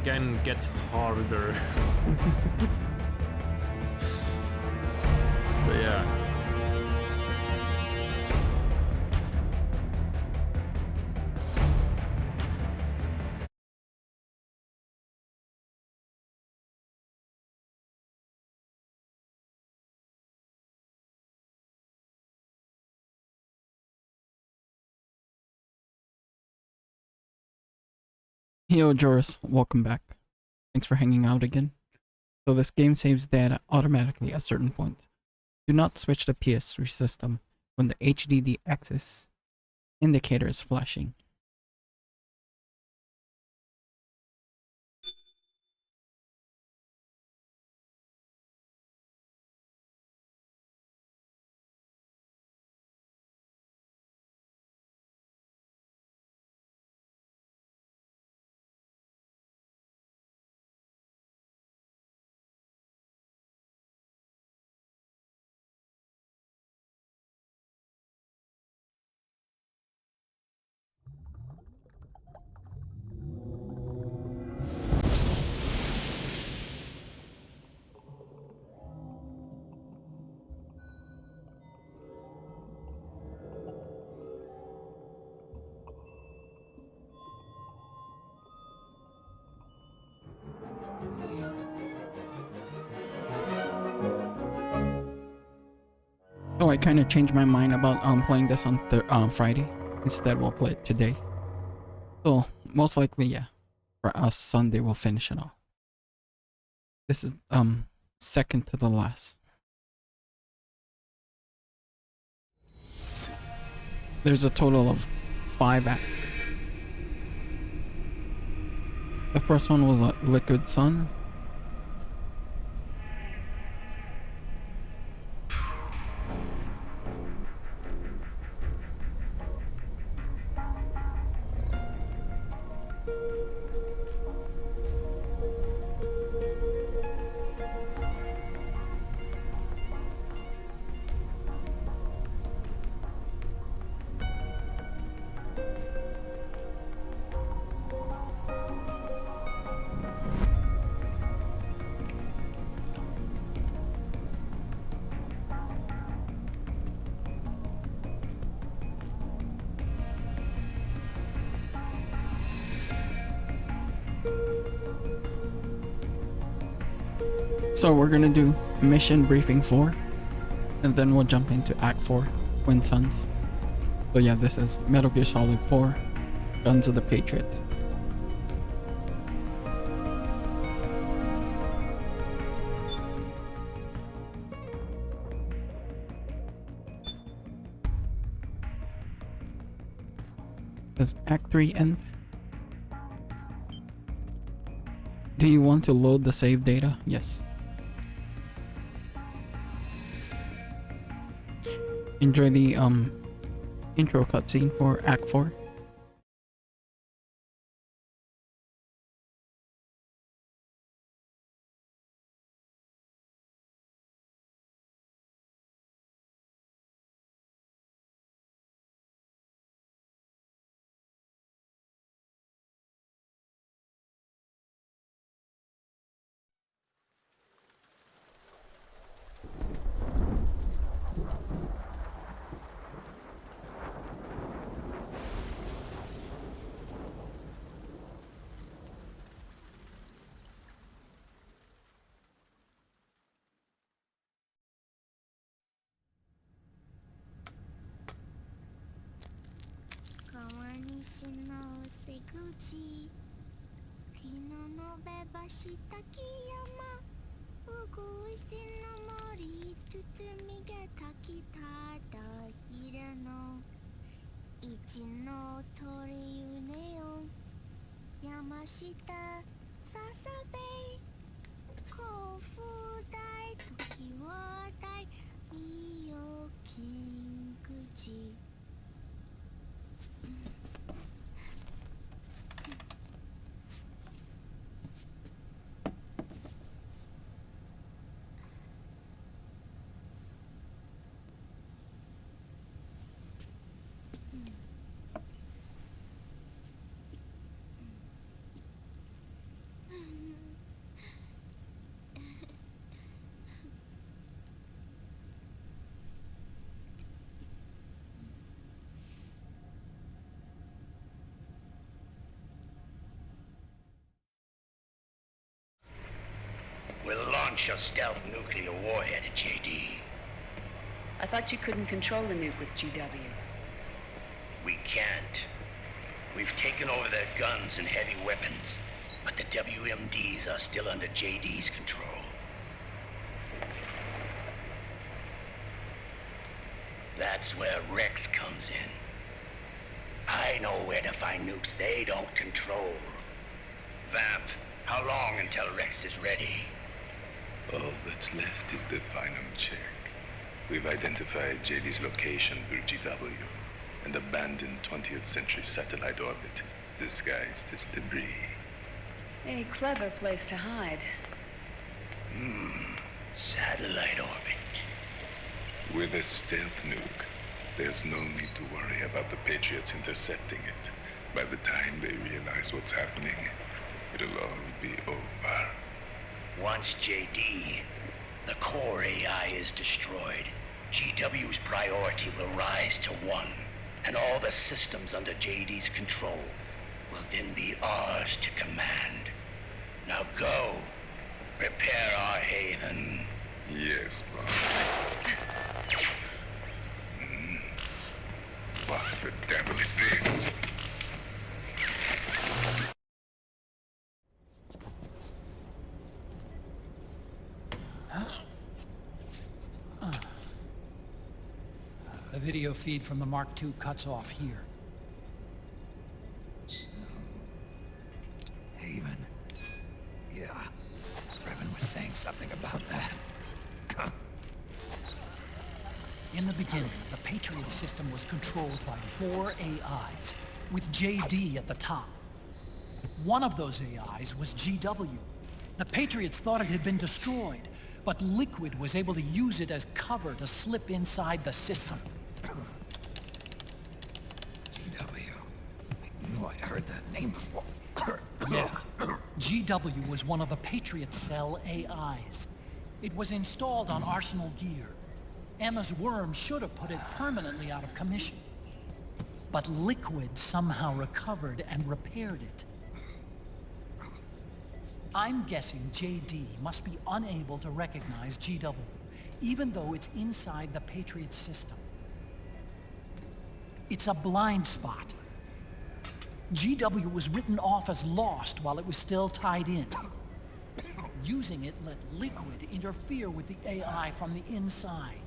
can get harder. So yeah. Yo, Joris, welcome back. Thanks for hanging out again. So this game saves data automatically at certain points. Do not switch the PS3 system when the HDD axis indicator is flashing. So I kind of changed my mind about playing this on Friday. Instead, we'll play it today. So most likely, yeah, for us Sunday we'll finish it off. This is second to the last. There's a total of 5 acts. The first one was Liquid Sun. So we're gonna do Mission Briefing 4, and then we'll jump into Act 4, Twin Suns. So yeah, this is Metal Gear Solid 4, Guns of the Patriots. Does Act 3 end? Do you want to load the save data? Yes. Enjoy the intro cutscene for Act 4. launch a stealth nuclear warhead at JD. I thought you couldn't control the nuke with GW. We can't. We've taken over their guns and heavy weapons, but the WMDs are still under JD's control. That's where Rex comes in. I know where to find nukes they don't control. Vamp, how long until Rex is ready? All that's left is the final check. We've identified JD's location through GW, an abandoned 20th century satellite orbit disguised as debris. A clever place to hide. Satellite orbit. With a stealth nuke, there's no need to worry about the Patriots intercepting it. By the time they realize what's happening, it'll all be over. Once JD, the core AI is destroyed, GW's priority will rise to 1, and all the systems under JD's control will then be ours to command. Now go, prepare our haven. Yes, boss. What the devil is this? The video feed from the Mark II cuts off here. Haven. Yeah. Revan was saying something about that. In the beginning, the Patriot system was controlled by 4 AIs, with JD at the top. One of those AIs was GW. The Patriots thought it had been destroyed, but Liquid was able to use it as cover to slip inside the system. GW. I knew I'd heard that name before. Yeah. GW was one of the Patriot Cell AIs. It was installed on Arsenal gear. Emma's worm should have put it permanently out of commission. But Liquid somehow recovered and repaired it. I'm guessing JD must be unable to recognize GW, even though it's inside the Patriot system. It's a blind spot. GW was written off as lost while it was still tied in. Using it let Liquid interfere with the AI from the inside.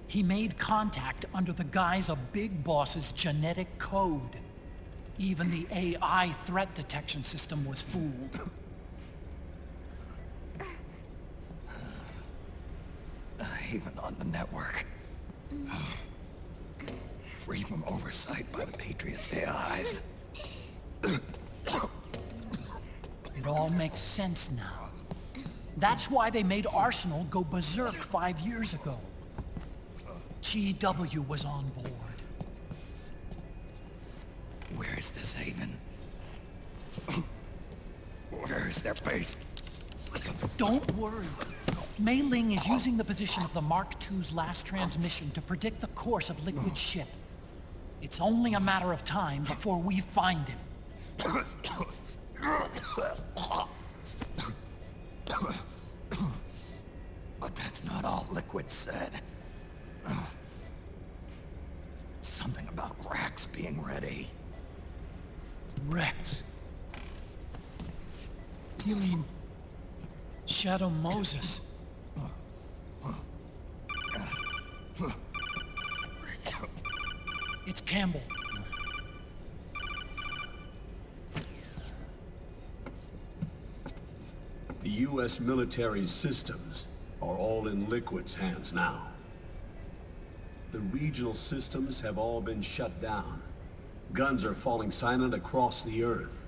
He made contact under the guise of Big Boss's genetic code. Even the AI threat detection system was fooled. Haven on the network. Free from oversight by the Patriots' AIs. It all makes sense now. That's why they made Arsenal go berserk 5 years ago. GW was on board. Where is this Haven? Where is their base? Don't worry. Mei Ling is using the position of the Mark II's last transmission to predict the course of Liquid's ship. It's only a matter of time before we find him. But that's not all Liquid said. Something about Rex being ready. Rex. You mean Shadow Moses? It's Campbell. The U.S. military's systems are all in Liquid's hands now. The regional systems have all been shut down. Guns are falling silent across the Earth.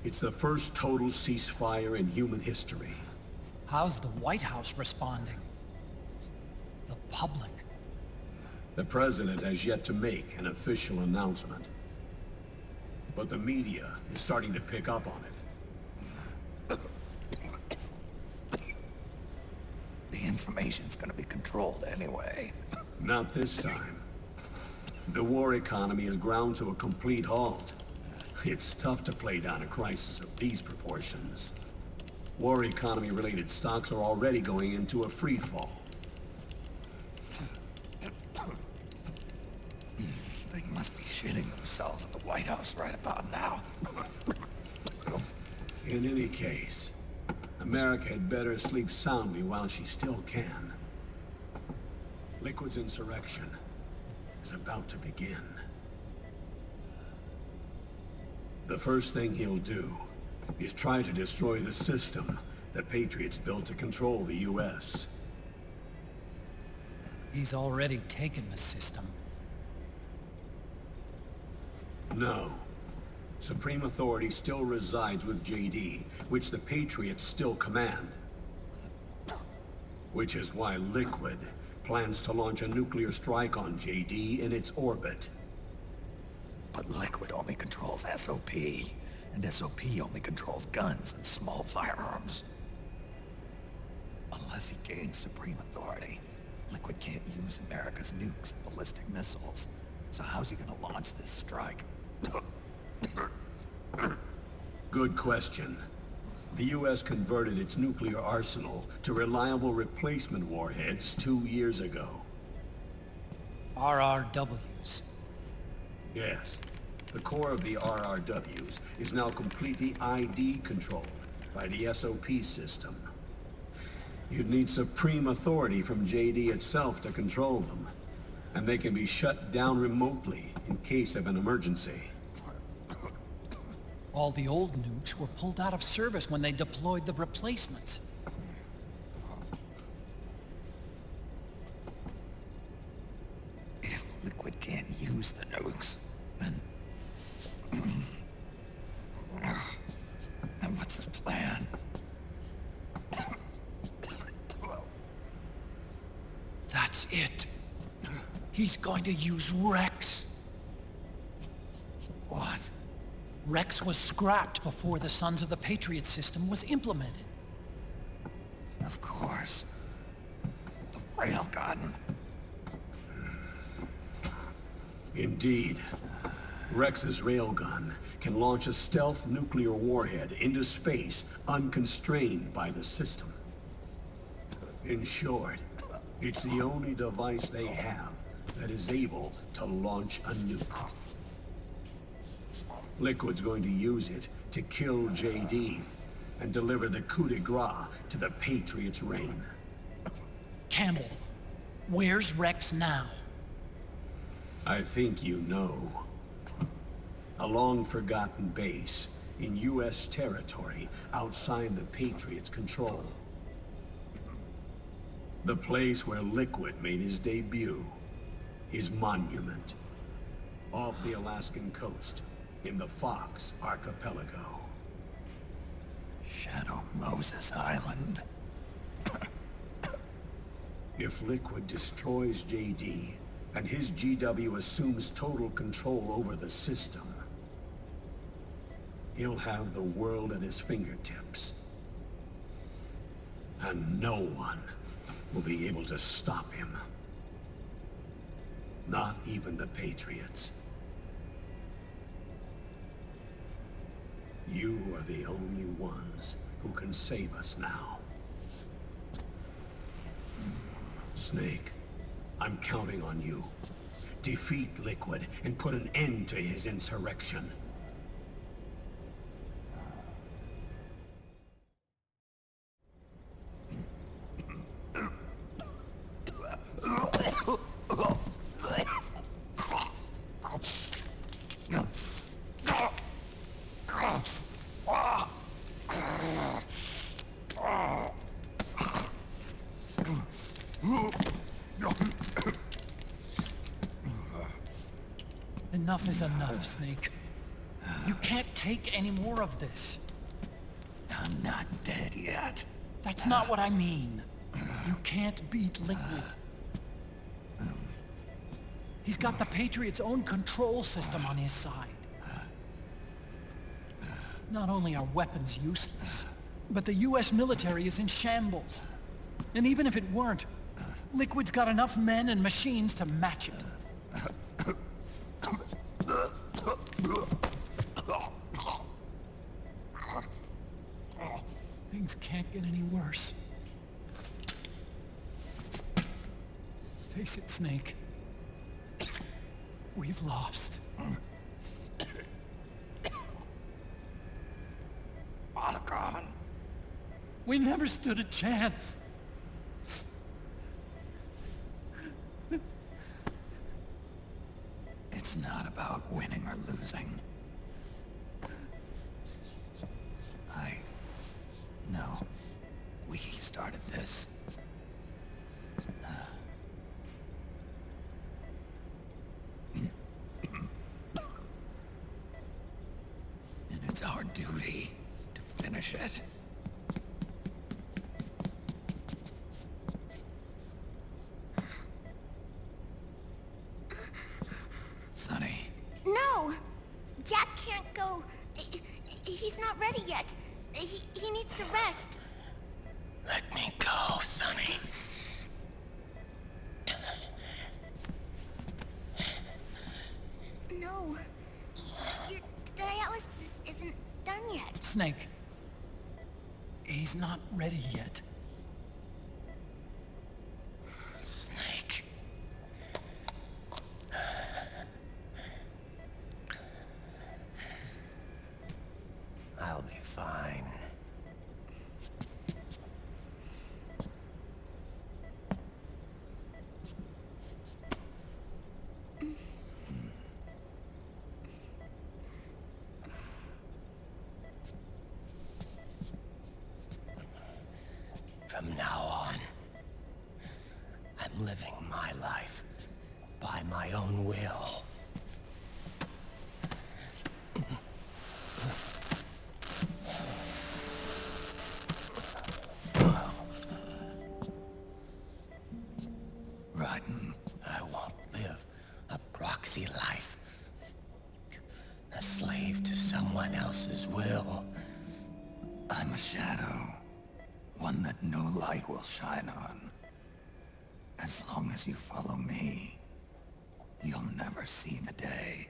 It's the first total ceasefire in human history. How's the White House responding? The public? The President has yet to make an official announcement. But the media is starting to pick up on it. The information's gonna be controlled anyway. Not this time. The war economy is ground to a complete halt. It's tough to play down a crisis of these proportions. War economy-related stocks are already going into a free fall. They must be shitting themselves at the White House right about now. In any case, America had better sleep soundly while she still can. Liquid's insurrection is about to begin. The first thing he'll do is try to destroy the system the Patriots built to control the U.S. He's already taken the system. No. Supreme authority still resides with JD, which the Patriots still command. Which is why Liquid plans to launch a nuclear strike on JD in its orbit. But Liquid only controls SOP, and SOP only controls guns and small firearms. Unless he gains supreme authority, Liquid can't use America's nukes and ballistic missiles. So how's he gonna launch this strike? Good question. The U.S. converted its nuclear arsenal to reliable replacement warheads 2 years ago. RRWs. Yes. The core of the RRWs is now completely ID controlled by the SOP system. You'd need supreme authority from JD itself to control them, and they can be shut down remotely in case of an emergency. All the old nukes were pulled out of service when they deployed the replacements. If Liquid can't use the nukes, then what's his plan? That's it. He's going to use Rex. What? Rex was scrapped before the Sons of the Patriot system was implemented. Of course. The railgun. Indeed. Rex's railgun can launch a stealth nuclear warhead into space unconstrained by the system. In short, it's the only device they have that is able to launch a nuke. Liquid's going to use it to kill JD and deliver the coup de grace to the Patriots' reign. Campbell, where's Rex now? I think you know. A long-forgotten base in U.S. territory outside the Patriots' control. The place where Liquid made his debut, his monument, off the Alaskan coast in the Fox Archipelago. Shadow Moses Island. If Liquid destroys JD, and his GW assumes total control over the system, he'll have the world at his fingertips. And no one will be able to stop him. Not even the Patriots. You are the only ones who can save us now. Snake, I'm counting on you. Defeat Liquid and put an end to his insurrection. Enough is enough, Snake. You can't take any more of this. I'm not dead yet. That's not what I mean. You can't beat Liquid. He's got the Patriots' own control system on his side. Not only are weapons useless, but the US military is in shambles. And even if it weren't, Liquid's got enough men and machines to match it. Things can't get any worse. Face it, Snake. We've lost. Otacon! We never stood a chance. It's not about winning or losing. No. We started this. And it's our duty to finish it. Sonny. No! Jack can't go. He's not ready yet. He needs to rest. Let me go, Sonny. No. Your dialysis isn't done yet. Snake. He's not ready yet. Snake. I'll be fine. From now on, I'm living my life by my own will. Raiden. I won't live a proxy life. A slave to someone else's will. I'm a shadow. One that no light will shine on. As long as you follow me, you'll never see the day.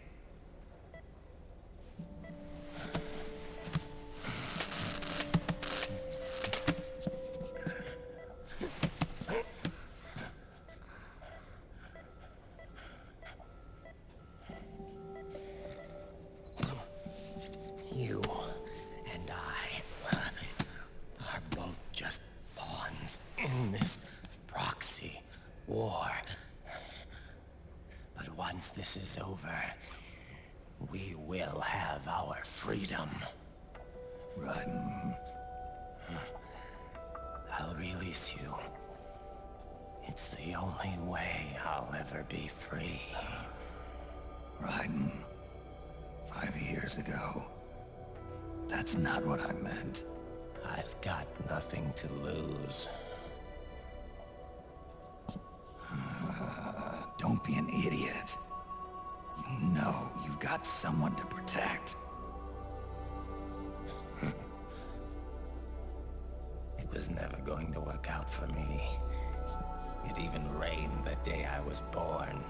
You and I are both just pawns in this proxy war. But once this is over, we will have our freedom. Raiden. I'll release you. It's the only way I'll ever be free. Raiden. 5 years ago. That's not what I meant. I've got nothing to lose. Don't be an idiot. You know you've got someone to protect. It was never going to work out for me. It even rained the day I was born.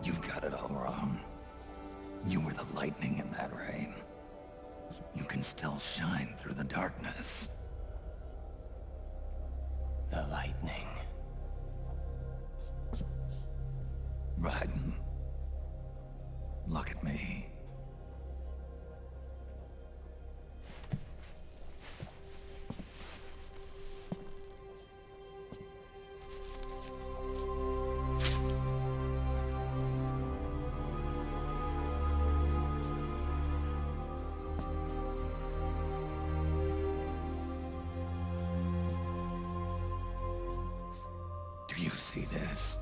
You've got it all wrong. You were the lightning in that rain. You can still shine through the darkness. The lightning. Raiden. Look at me. Do you see this?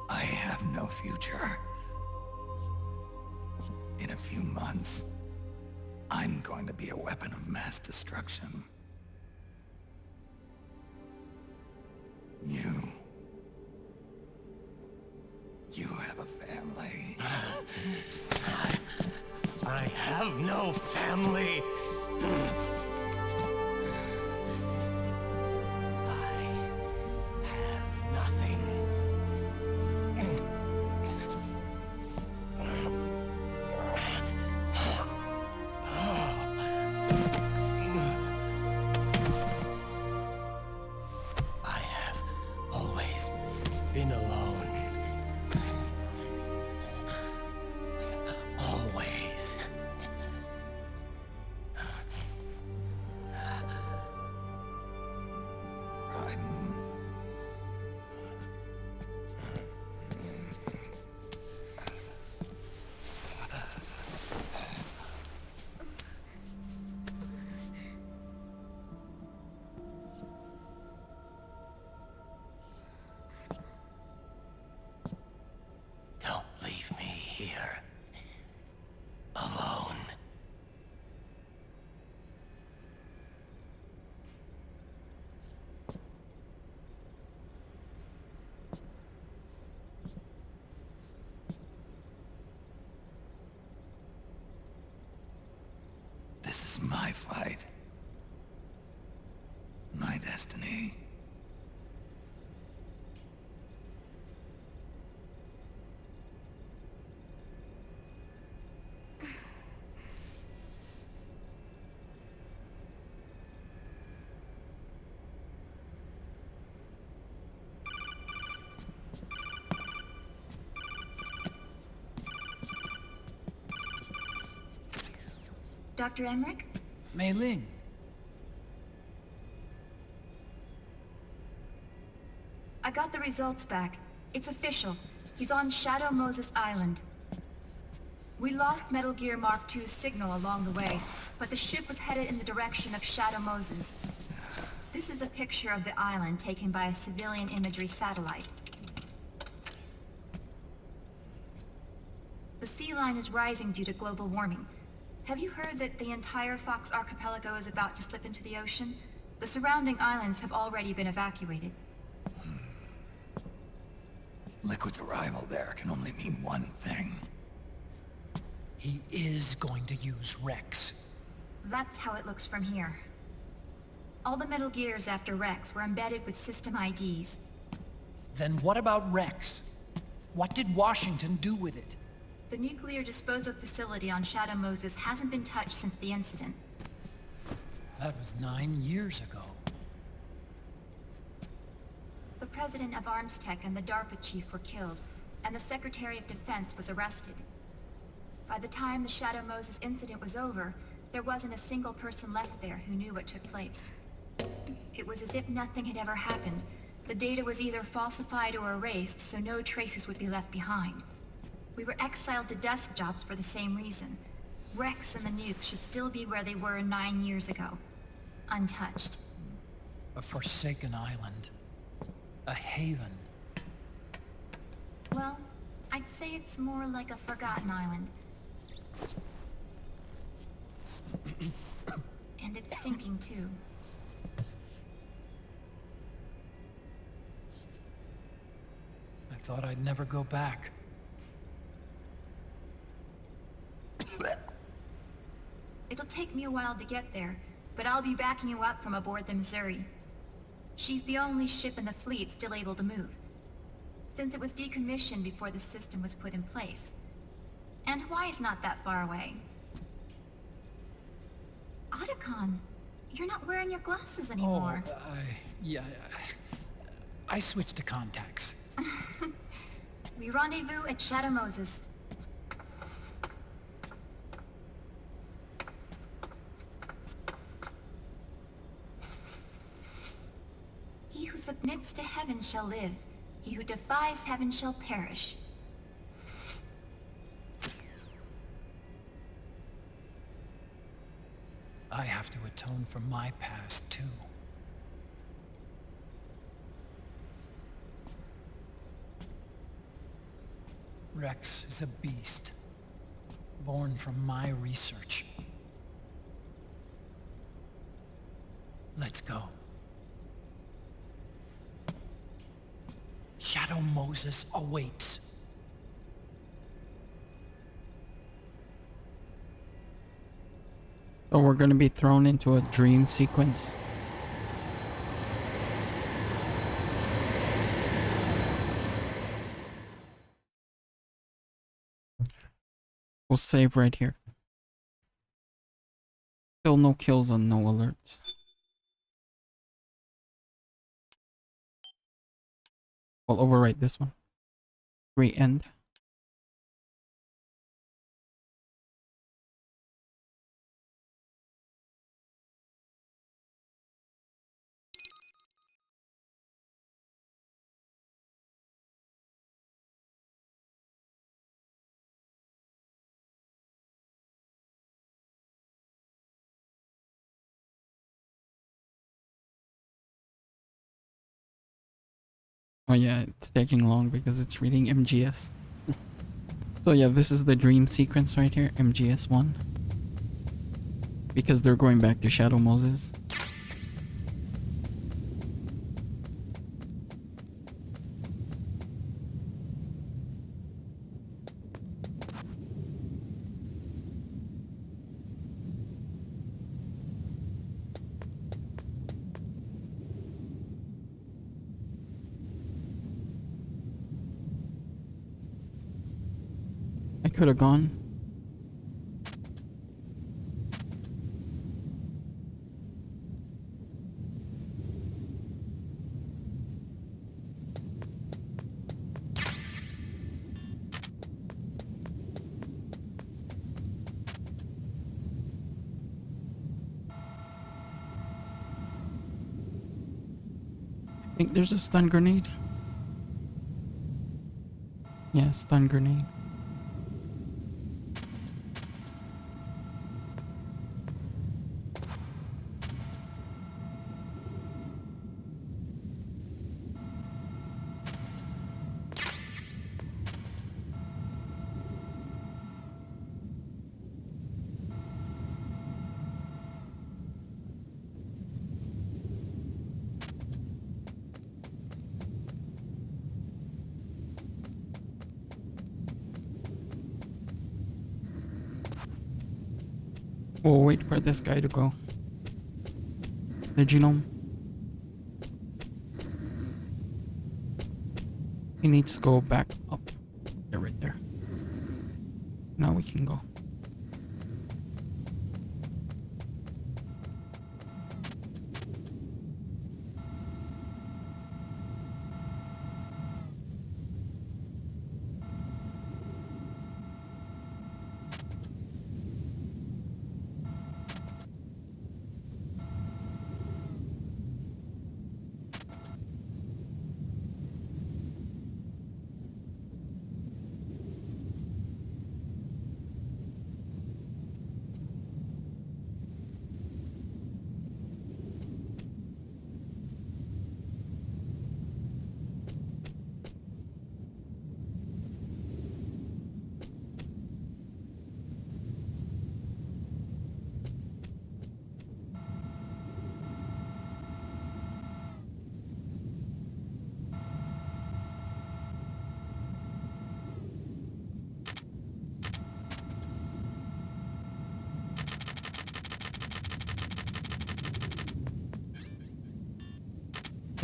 I have no future. In a few months, I'm going to be a weapon of mass destruction. You have a family. I have no family. I have nothing. It's my fight. My destiny. Dr. Emmerich? Mei Ling. I got the results back. It's official. He's on Shadow Moses Island. We lost Metal Gear Mark II's signal along the way, but the ship was headed in the direction of Shadow Moses. This is a picture of the island taken by a civilian imagery satellite. The sea line is rising due to global warming. Have you heard that the entire Fox Archipelago is about to slip into the ocean? The surrounding islands have already been evacuated. Liquid's arrival there can only mean one thing. He is going to use Rex. That's how it looks from here. All the Metal Gears after Rex were embedded with system IDs. Then what about Rex? What did Washington do with it? The nuclear disposal facility on Shadow Moses hasn't been touched since the incident. That was 9 years ago. The president of ArmsTech and the DARPA chief were killed, and the Secretary of Defense was arrested. By the time the Shadow Moses incident was over, there wasn't a single person left there who knew what took place. It was as if nothing had ever happened. The data was either falsified or erased, so no traces would be left behind. We were exiled to desk jobs for the same reason. Rex and the nuke should still be where they were 9 years ago. Untouched. A forsaken island. A haven. Well, I'd say it's more like a forgotten island. And it's sinking too. I thought I'd never go back. It'll take me a while to get there, but I'll be backing you up from aboard the Missouri. She's the only ship in the fleet still able to move, since it was decommissioned before the system was put in place. And Hawaii's not that far away. Otacon, you're not wearing your glasses anymore. I switched to contacts. We rendezvous at Shadow Moses. He who submits to heaven shall live. He who defies heaven shall perish. I have to atone for my past, too. Rex is a beast, born from my research. Let's go. Shadow Moses awaits. So we're gonna be thrown into a dream sequence. We'll save right here. Still no kills on no alerts. We'll overwrite this one. Re-end. Oh yeah, it's taking long because it's reading MGS. So yeah, this is the dream sequence right here, MGS1. Because they're going back to Shadow Moses. could have gone. I think there's a stun grenade. Yeah, stun grenade. We'll wait for this guy to go. The genome. He needs to go back up. Yeah, right there. Now we can go.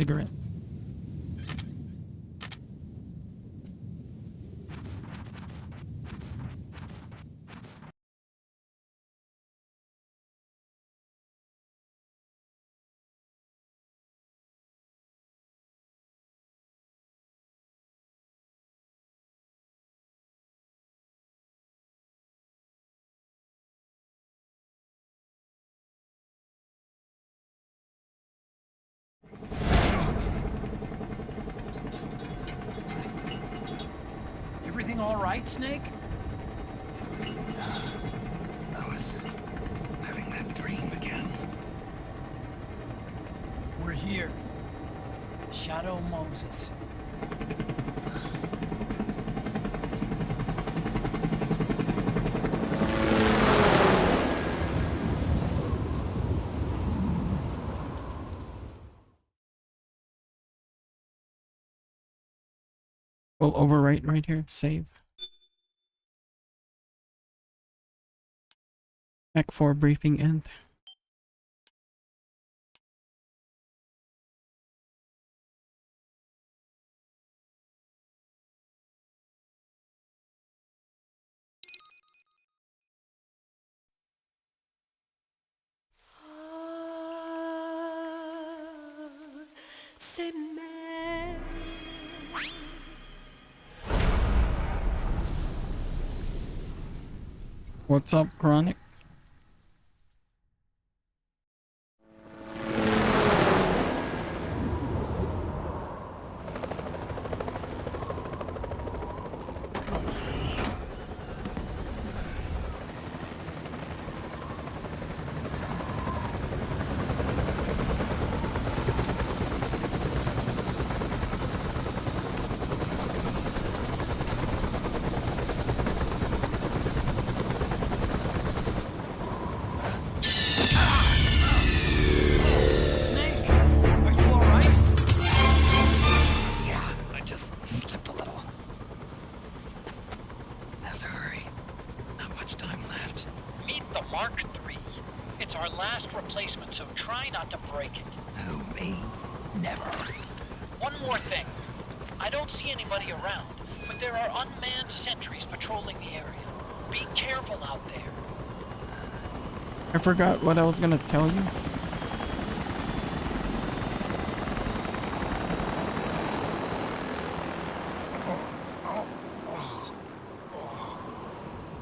Cigarettes. Everything all right, Snake? I was having that dream again. We're here. Shadow Moses. We'll overwrite right here. Save. Act 4 briefing end. What's up, Chronic? One more thing. I don't see anybody around. but there are unmanned sentries patrolling the area. Be careful out there. I forgot what I was gonna tell you.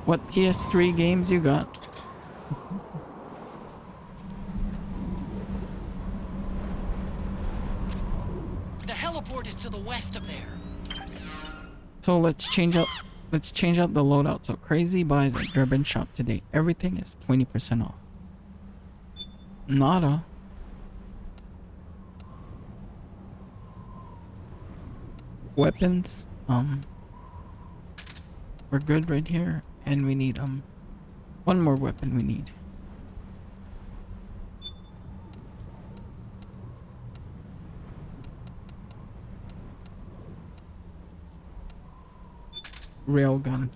What PS3 games you got? The heliport is to the west of there. So let's change up the loadout. So crazy buys at Durban shop today. Everything is 20% off. Nada. Weapons. We're good right here. And we need one more weapon we need. Railgun.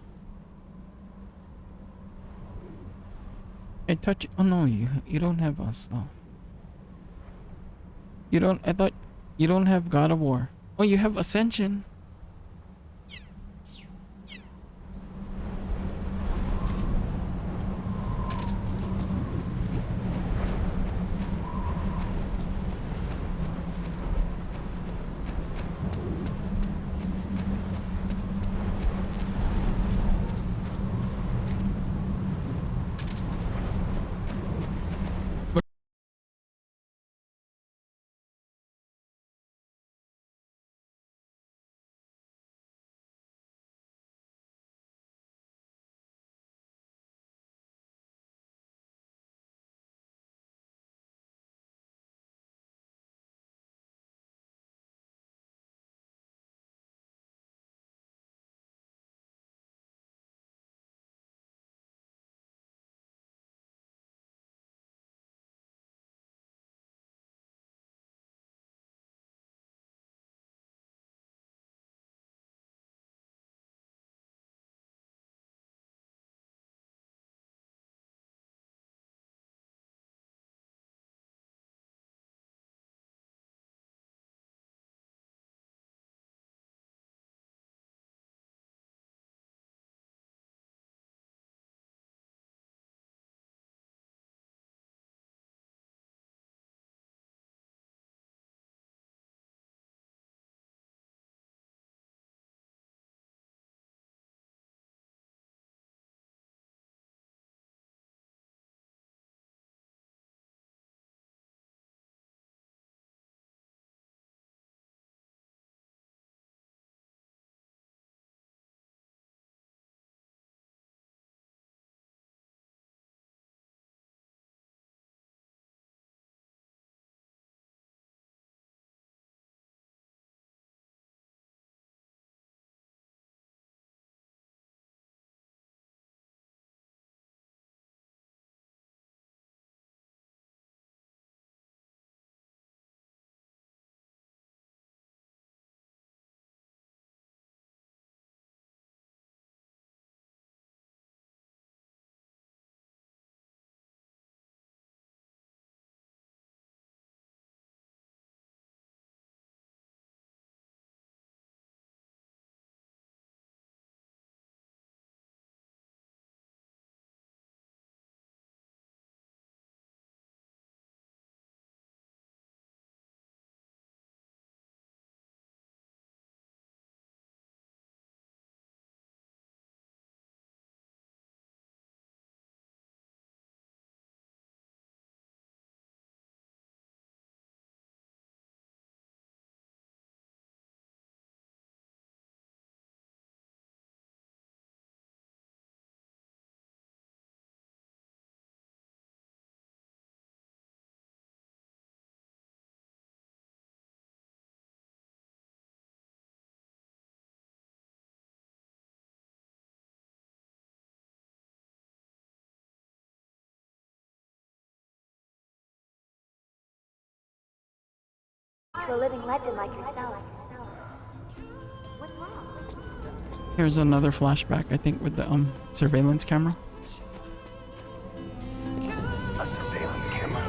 I touch. Oh no, you don't have us though. You don't. I thought you don't have God of War. Oh, you have Ascension. To a living legend like yourself. What's wrong? Here's another flashback, I think, with the surveillance camera. A surveillance camera?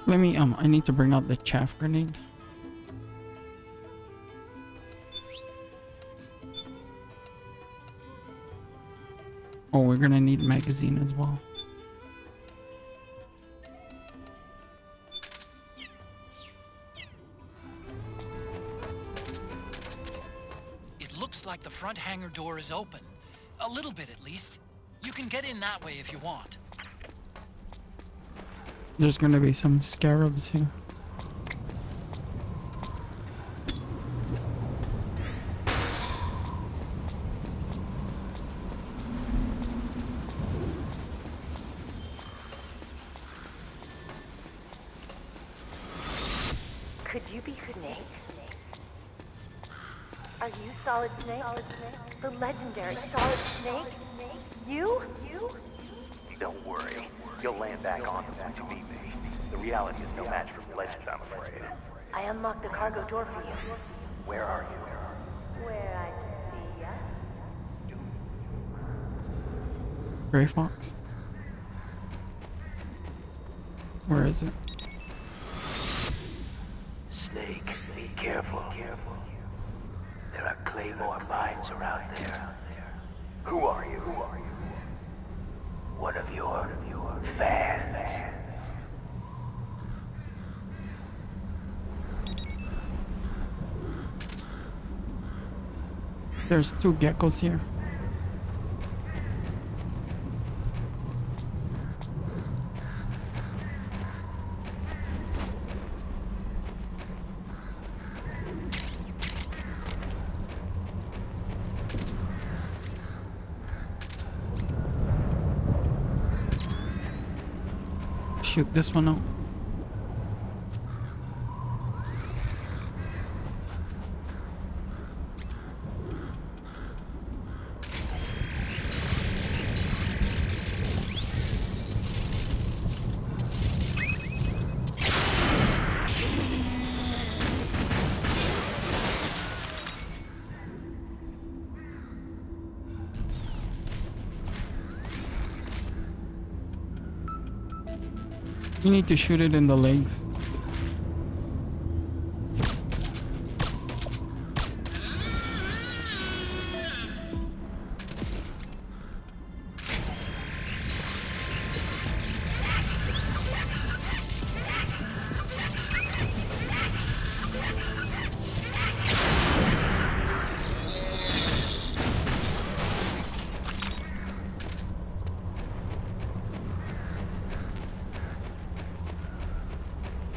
Let me, I need to bring out the chaff grenade. Oh, we're gonna need magazine as well. It looks like the front hangar door is open. A little bit, at least. You can get in that way if you want. There's gonna be some scarabs here. Could you be Snake? Are you Solid Snake? The legendary Solid Snake? You? Don't worry. You'll land back on them once you meet me. The reality is no match for legend, I'm afraid. I unlocked the cargo door for you. Where are you? Where I can see ya. Gray Fox. Where is it? Snake, be careful. There are Claymore mines around there. Who are you? One of your fans. There's 2 geckos here. Shoot this one out. You need to shoot it in the legs.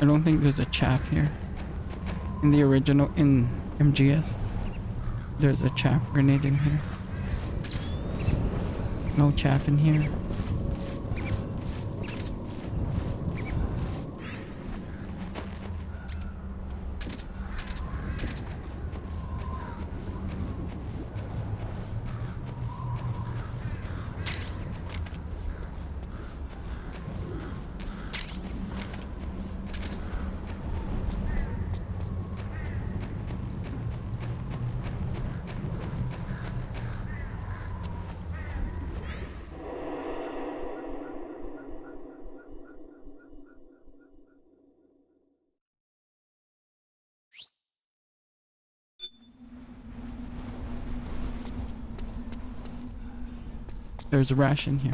I don't think there's a chaff here. In the original, in MGS, there's a chaff grenade in here. No chaff in here. There's a ration here.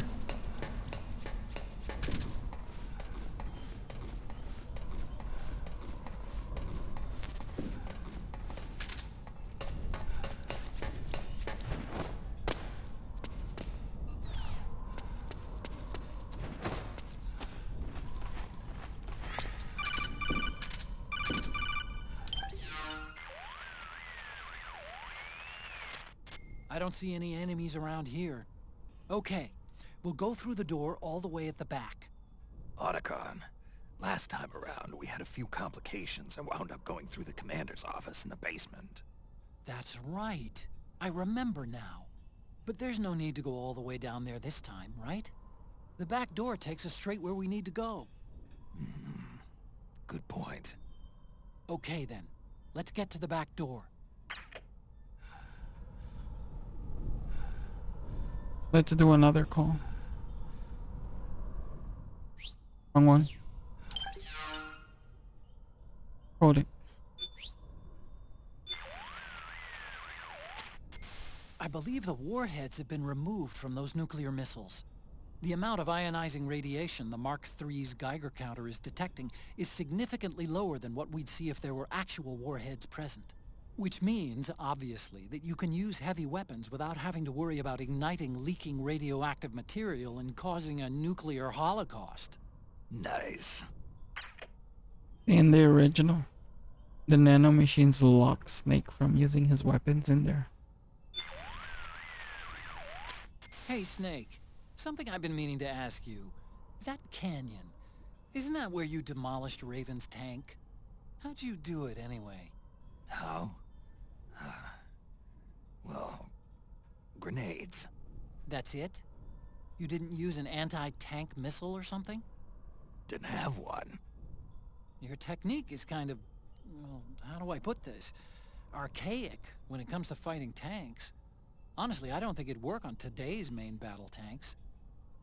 I don't see any enemies around here. Okay, we'll go through the door all the way at the back. Otacon, last time around we had a few complications and wound up going through the commander's office in the basement. That's right. I remember now. But there's no need to go all the way down there this time, right? The back door takes us straight where we need to go. Good point. Okay then, let's get to the back door. Let's do another call. Wrong one. Hold it. I believe the warheads have been removed from those nuclear missiles. The amount of ionizing radiation the Mark III's Geiger counter is detecting is significantly lower than what we'd see if there were actual warheads present. Which means, obviously, that you can use heavy weapons without having to worry about igniting leaking radioactive material and causing a nuclear holocaust. Nice. In the original, the nanomachines lock Snake from using his weapons in there. Hey, Snake. Something I've been meaning to ask you. That canyon, isn't that where you demolished Raven's tank? How'd you do it, anyway? How? Well, grenades. That's it? You didn't use an anti-tank missile or something? Didn't have one. Your technique is kind of, well, how do I put this? Archaic when it comes to fighting tanks. Honestly, I don't think it'd work on today's main battle tanks.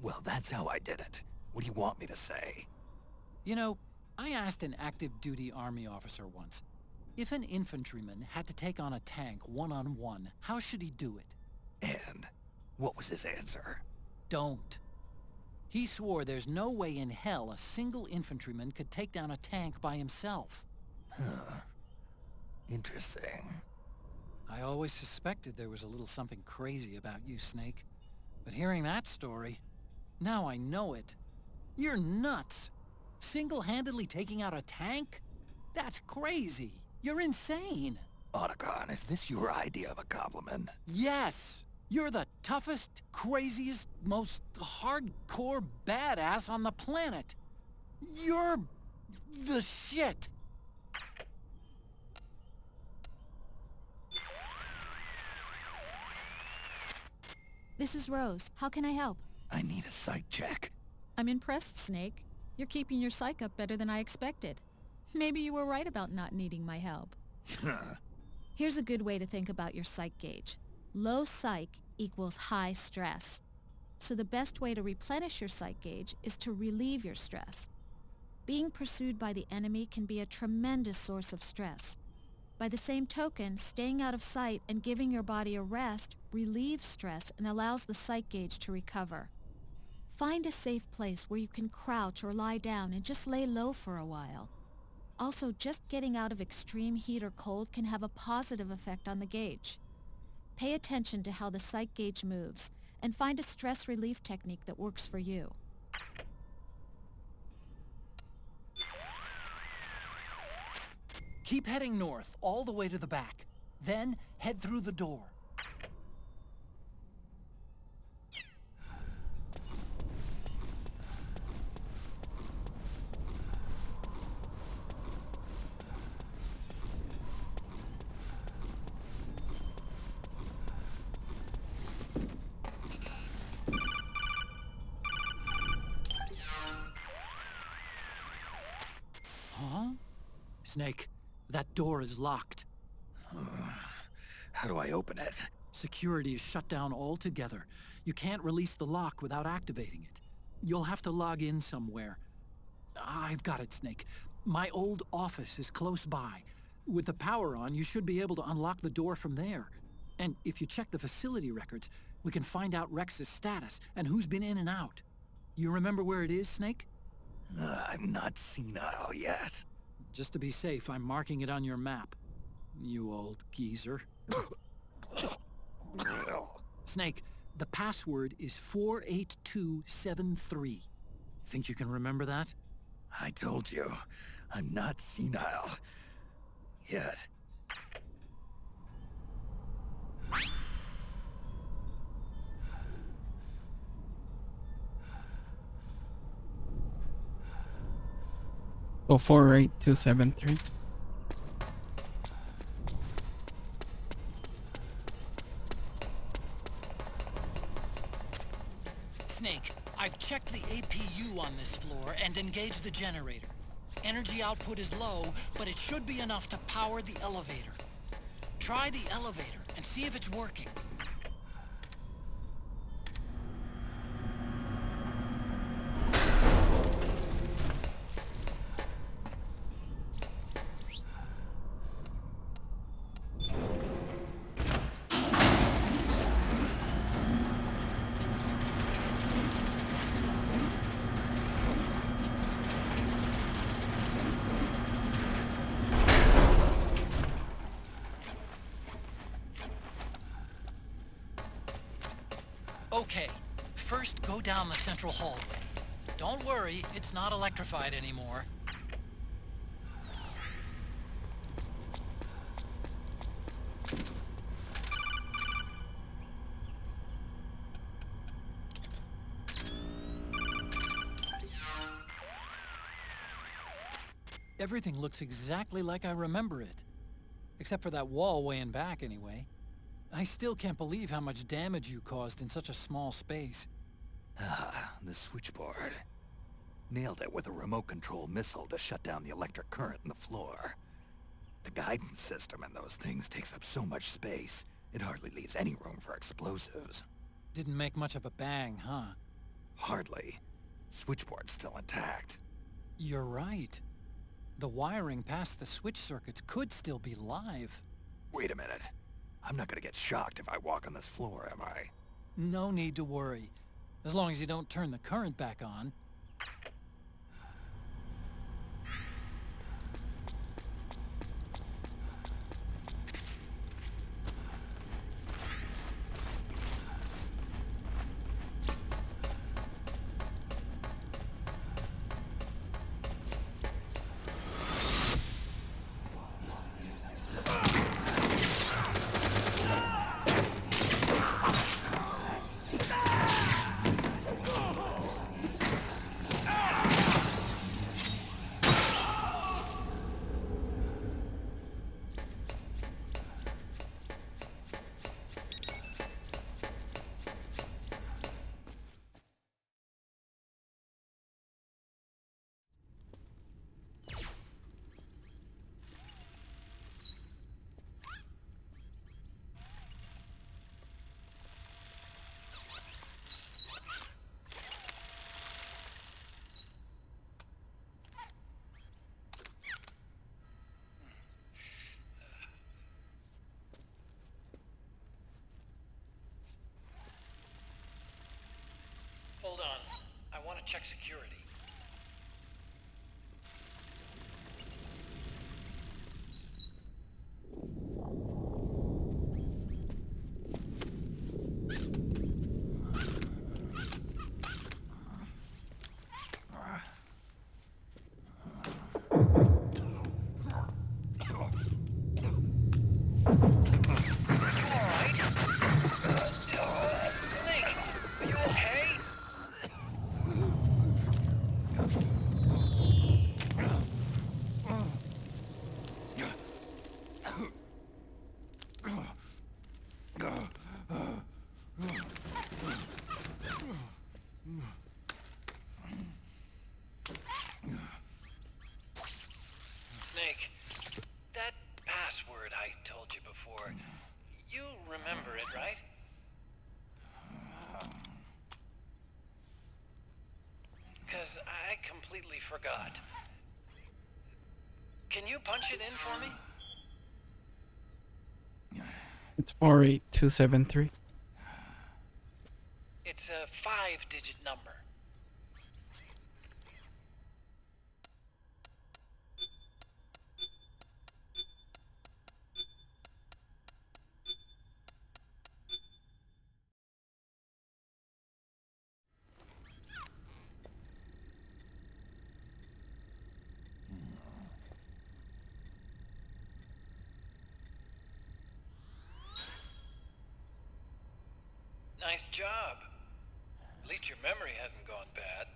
Well, that's how I did it. What do you want me to say? You know, I asked an active duty army officer once, if an infantryman had to take on a tank one-on-one, how should he do it? And what was his answer? Don't. He swore there's no way in hell a single infantryman could take down a tank by himself. Huh. Interesting. I always suspected there was a little something crazy about you, Snake. But hearing that story, now I know it. You're nuts. Single-handedly taking out a tank? That's crazy. You're insane. Otacon, is this your idea of a compliment? Yes. You're the toughest, craziest, most hardcore badass on the planet. You're the shit. This is Rose. How can I help? I need a psych check. I'm impressed, Snake. You're keeping your psych up better than I expected. Maybe you were right about not needing my help. Here's a good way to think about your psych gauge. Low psych equals high stress. So the best way to replenish your psych gauge is to relieve your stress. Being pursued by the enemy can be a tremendous source of stress. By the same token, staying out of sight and giving your body a rest relieves stress and allows the psych gauge to recover. Find a safe place where you can crouch or lie down and just lay low for a while. Also, just getting out of extreme heat or cold can have a positive effect on the gauge. Pay attention to how the psych gauge moves and find a stress relief technique that works for you. Keep heading north, all the way to the back. Then, head through the door. Huh? Snake, that door is locked. How do I open it? Security is shut down altogether. You can't release the lock without activating it. You'll have to log in somewhere. I've got it, Snake. My old office is close by. With the power on, you should be able to unlock the door from there. And if you check the facility records, we can find out Rex's status and who's been in and out. You remember where it is, Snake? I'm not senile yet. Just to be safe, I'm marking it on your map. You old geezer. Snake, the password is 48273. Think you can remember that? I told you, I'm not senile yet. So 48273. Snake, I I've checked the APU on this floor and engaged the generator. Energy output is low, but it should be enough to power the elevator. Try the elevator and see if it's working. Okay, first go down the central hallway. Don't worry, it's not electrified anymore. Everything looks exactly like I remember it. Except for that wall way in back, anyway. I still can't believe how much damage you caused in such a small space. Ah, the switchboard. Nailed it with a remote control missile to shut down the electric current in the floor. The guidance system in those things takes up so much space, it hardly leaves any room for explosives. Didn't make much of a bang, huh? Hardly. Switchboard's still intact. You're right. The wiring past the switch circuits could still be live. Wait a minute. I'm not gonna get shocked if I walk on this floor, am I? No need to worry. As long as you don't turn the current back on. Hold on. I want to check security. Snake, that password I told you before, you remember it, right? Because I completely forgot. Can you punch it in for me? It's 48273. It's a 5-digit number. Nice job. At least your memory hasn't gone bad.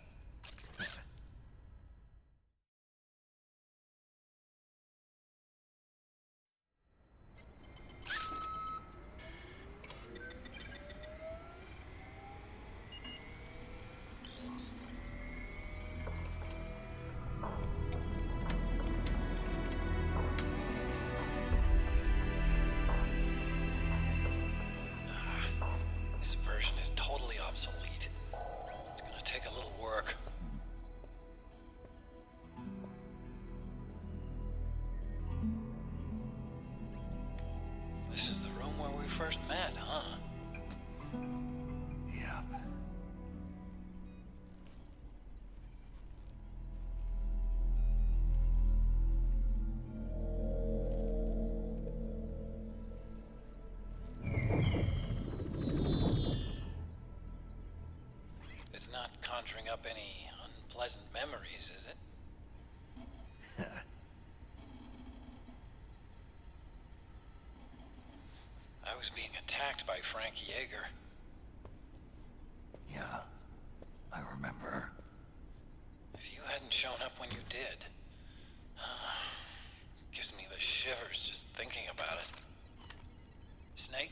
conjuring up any unpleasant memories, is it? I was being attacked by Frank Yeager. Yeah, I remember. If you hadn't shown up when you did, gives me the shivers just thinking about it. Snake,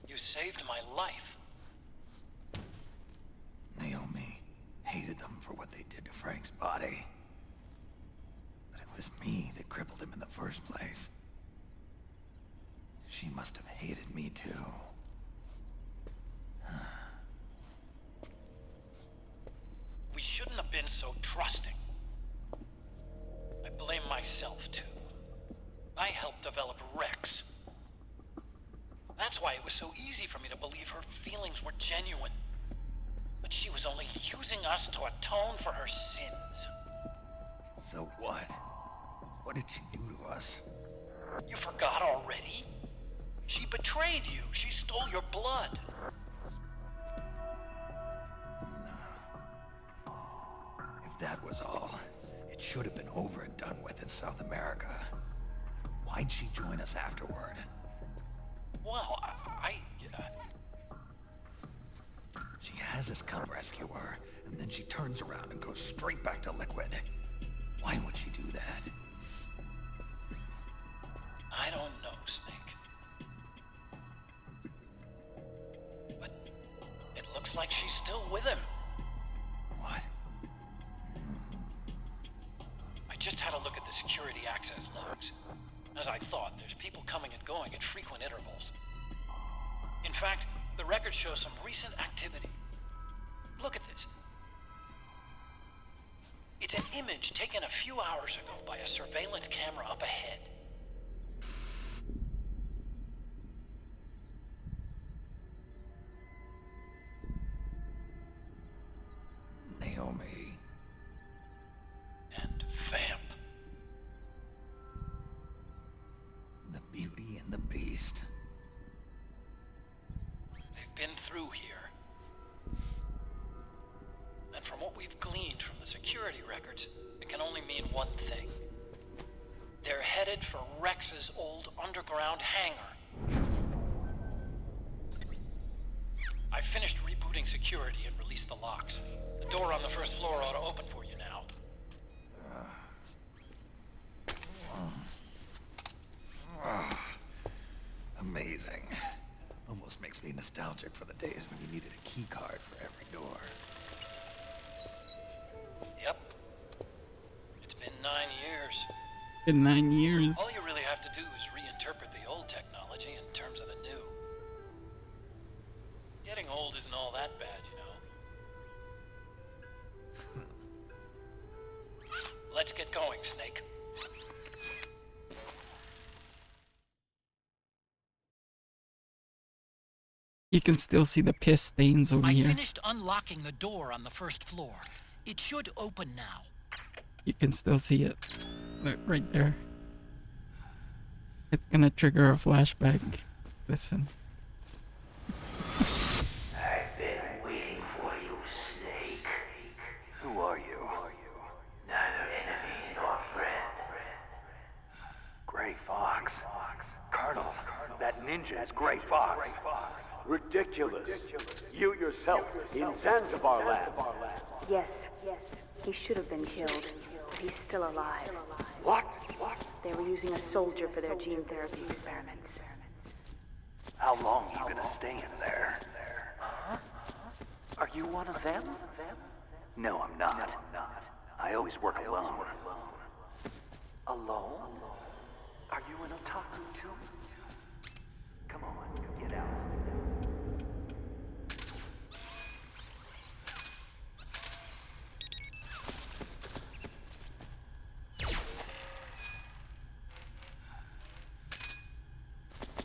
you saved my life. Naomi hated them for what they did to Frank's body. But it was me that crippled him in the first place. She must have hated me too. We shouldn't have been so trusting. I blame myself too. I helped develop Rex. That's why it was so easy for me to believe her feelings were genuine. But she was only using us to atone for her sins. So what? What did she do to us? You forgot already? She betrayed you. She stole your blood. If that was all, it should have been over and done with in South America. Why'd she join us afterward? Well, She has us come rescue her, and then she turns around and goes straight back to Liquid. Why would she do that? I don't know, Snake. But it looks like she's still with him. What? I just had a look at the security access logs. As I thought, there's people coming and going at frequent intervals. In fact, the record shows some recent activity. Look at this. It's an image taken a few hours ago by a surveillance camera up ahead. Naomi. And Vamp. The Beauty and the Beast. They've been through here. And from what we've gleaned from the security records, it can only mean one thing. They're headed for Rex's old underground hangar. I finished rebooting security and released the locks. The door on the first floor ought to open for you now. Amazing. Almost makes me nostalgic for the days when you needed a key card for every door. Yep. It's been 9 years. In 9 years. All you really have to do is reinterpret the old technology in terms of the new. Getting old isn't all that bad, you know. Let's get going, Snake. You can still see the piss stains over I here. finished unlocking the door on the first floor. It should open now. You can still see it. Look, right there. It's gonna trigger a flashback. Listen. I've been waiting for you, Snake. Who are you? Neither enemy nor friend. Gray Fox. Colonel, that ninja is Gray Fox. Ridiculous. You yourself in Zanzibar land. Yes, he should have been killed, but he's still alive. What? They were using a soldier for their gene therapy experiments. How long you gonna stay in there? Huh? Are you one of them? No, I'm not. I always work alone. Alone? Are you an otaku too? Come on, get out.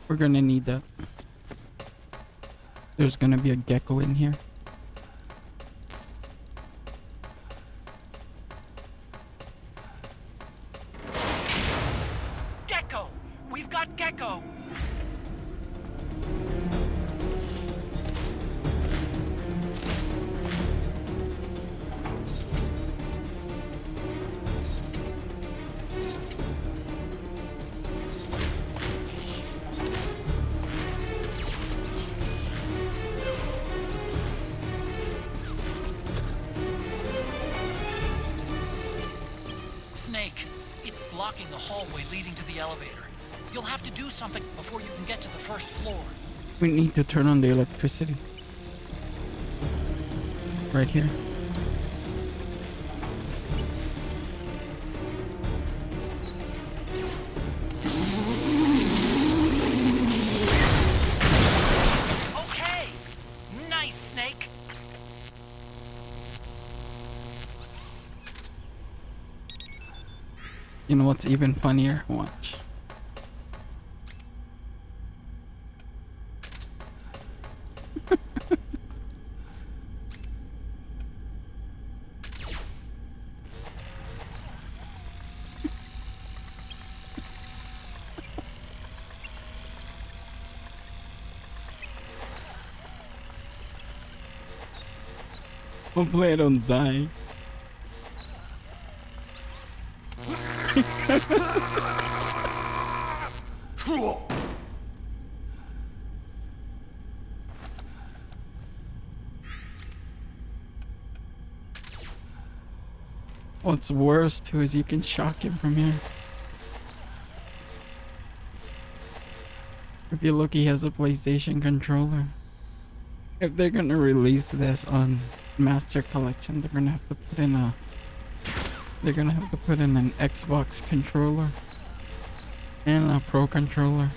We're gonna need that. There's gonna be a gecko in here. Gecko! We've got Gecko! Snake, it's blocking the hallway leading to the elevator. You'll have to do something before you can get to the first floor. We need to turn on the electricity. Right here. Okay! Nice, Snake! You know what's even funnier? Watch. Hopefully I don't die. What's worse too is you can shock him from here. If you look, he has a PlayStation controller. If they're gonna release this on Master Collection, they're gonna have to put in an Xbox controller and a Pro controller.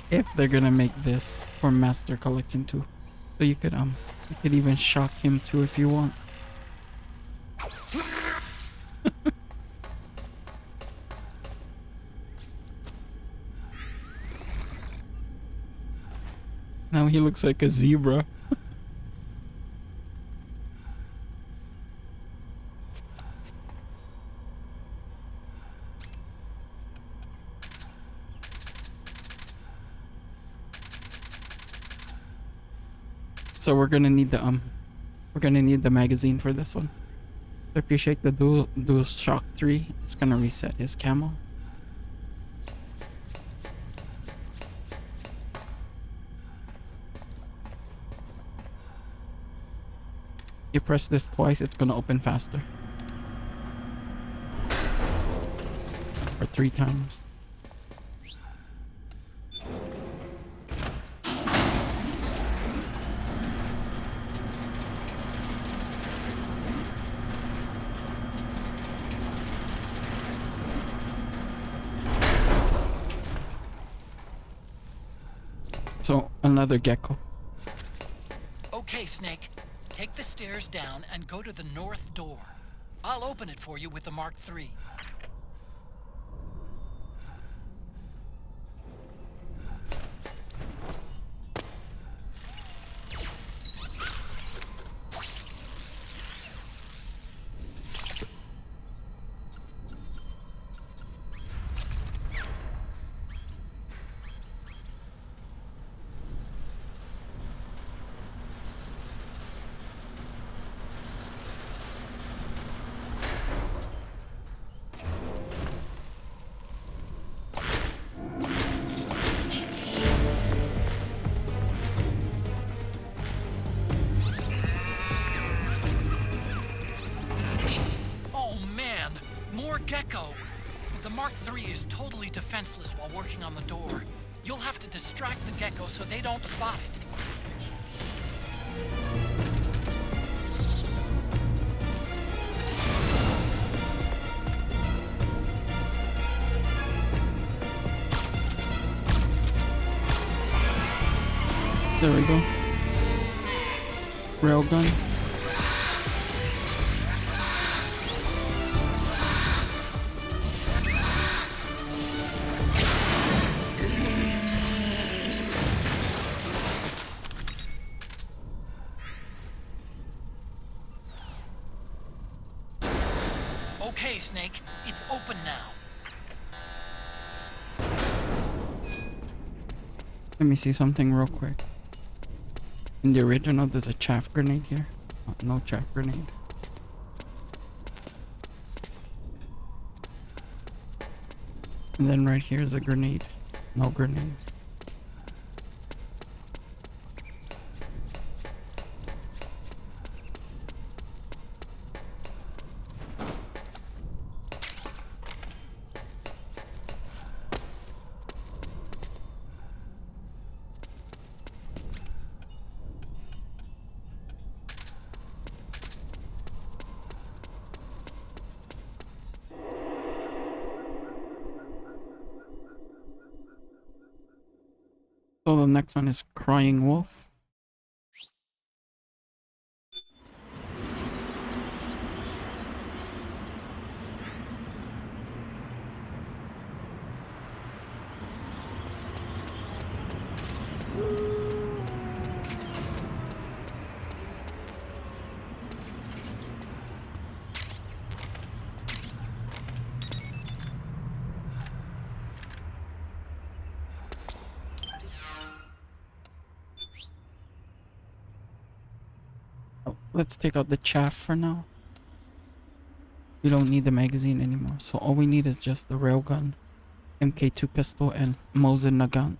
If they're gonna make this for Master Collection too. So you could even shock him too if you want. Now he looks like a zebra. So we're gonna need the magazine for this one. So if you shake the Dual Shock 3, it's gonna reset his camo. You press this twice, it's gonna open faster. Or 3 times. So, another gecko. Okay, Snake. Take the stairs down and go to the north door. I'll open it for you with the Mark III. Gecko! The Mark III is totally defenseless while working on the door. You'll have to distract the Gecko so they don't spot it. There we go. Railgun. Okay, Snake. It's open now. Let me see something real quick. In the original, there's a chaff grenade here. Oh, no chaff grenade. And then right here is a grenade. No grenade. So the next one is Crying Wolf. Let's take out the chaff for now. We don't need the magazine anymore, so all we need is just the railgun, MK2 pistol, and Mosin Nagant.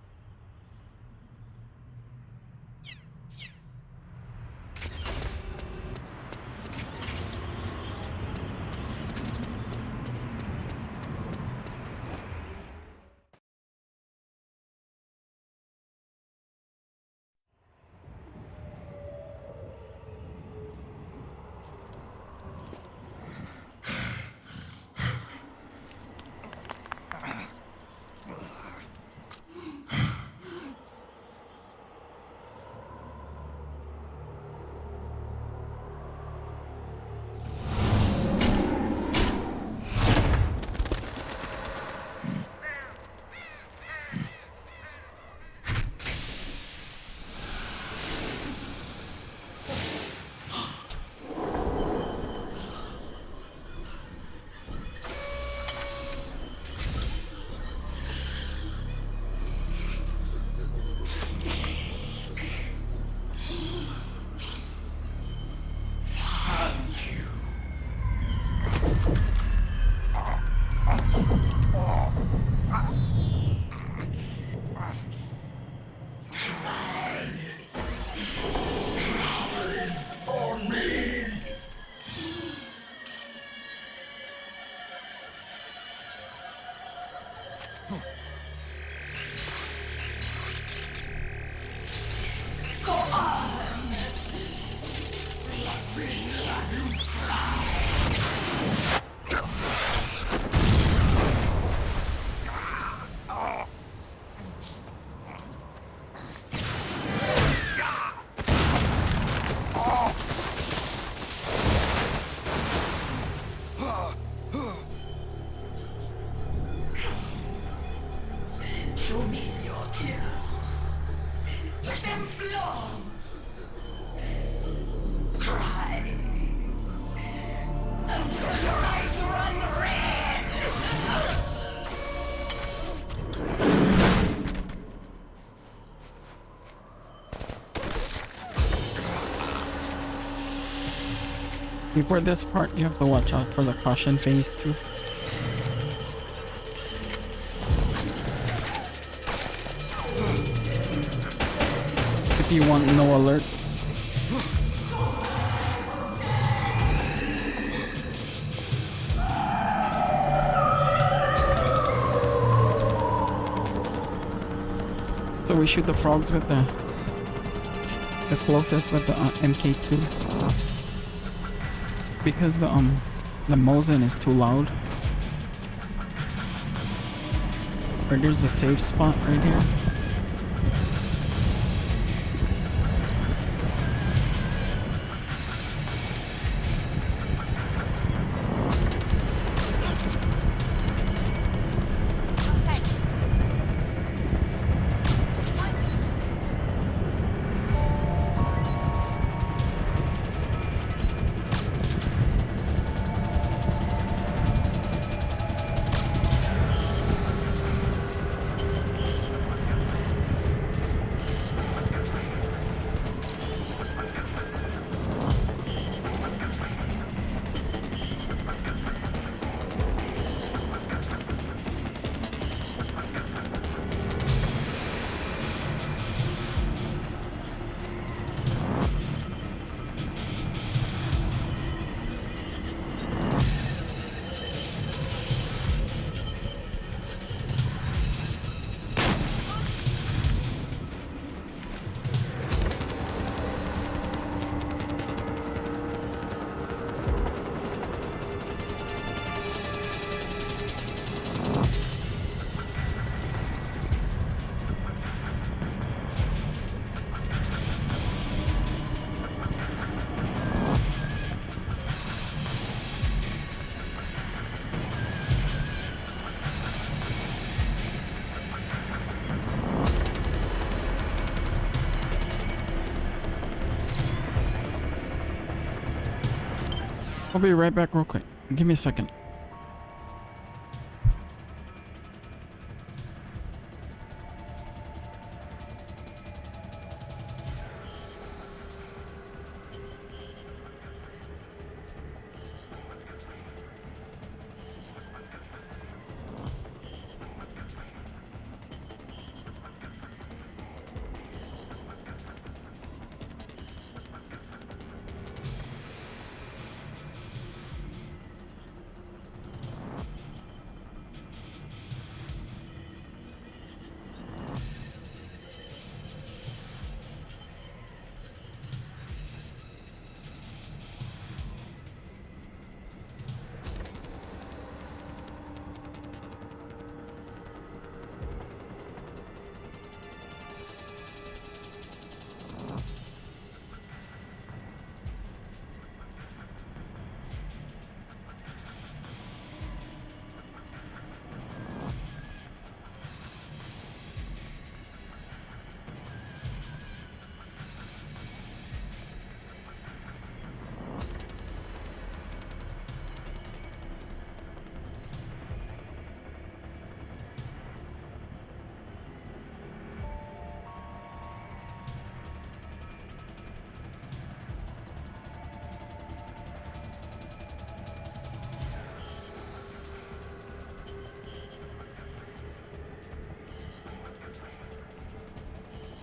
Before this part, you have to watch out for the caution phase too. If you want no alerts. So we shoot the frogs with the closest with the MK2. Because the Mosin is too loud. Or there's a safe spot right here. I'll be right back real quick. Give me a second.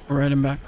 Alright, I'm back.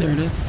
There it is.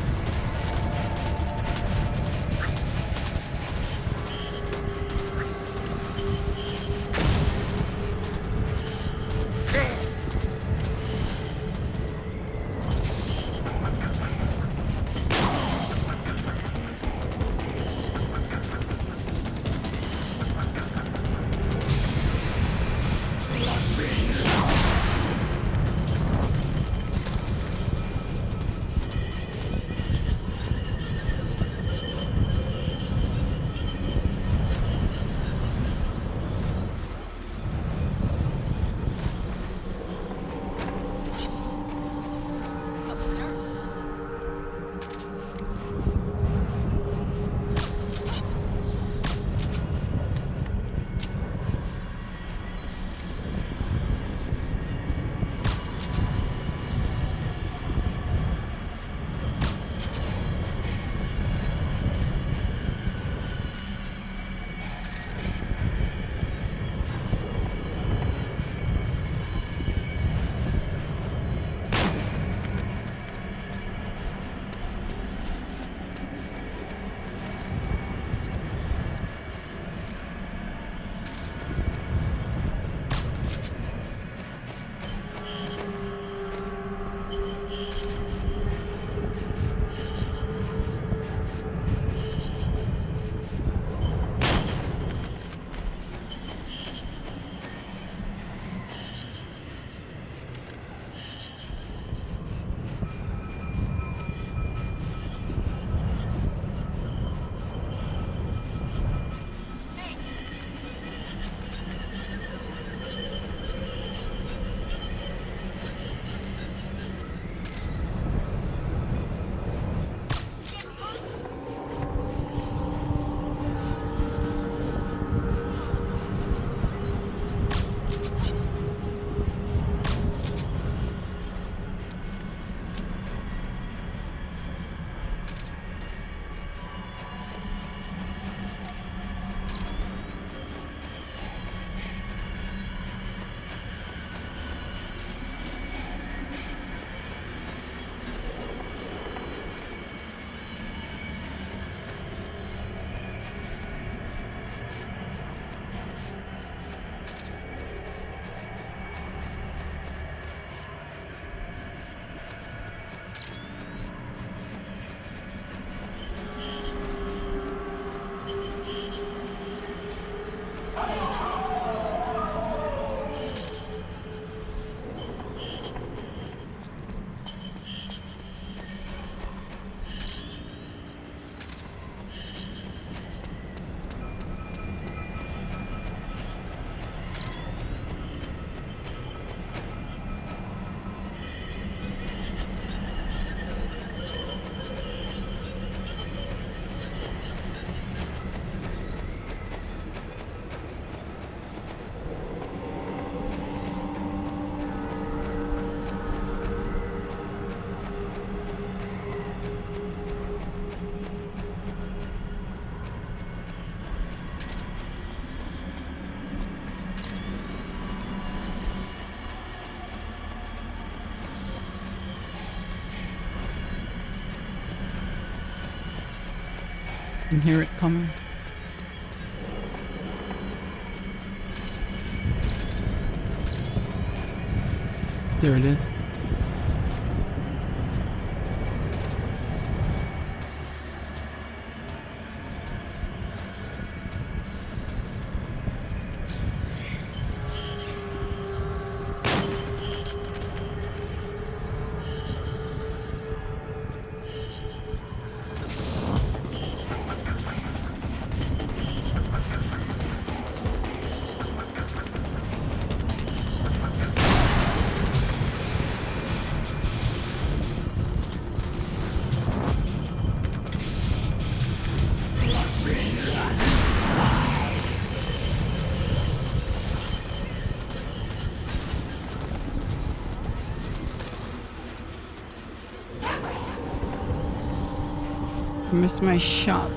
can hear it coming. There it is. I missed my shot.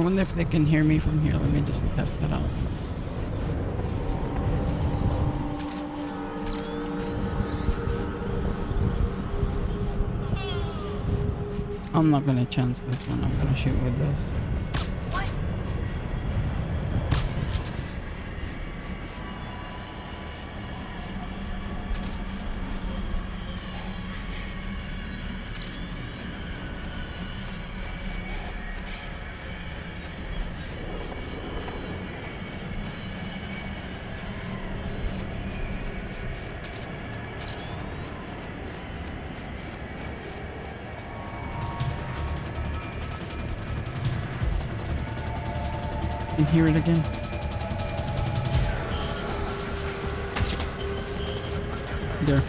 wonder if they can hear me from here. Let me just test it out. I'm not gonna chance this one. I'm gonna shoot with this. And hear it again. There.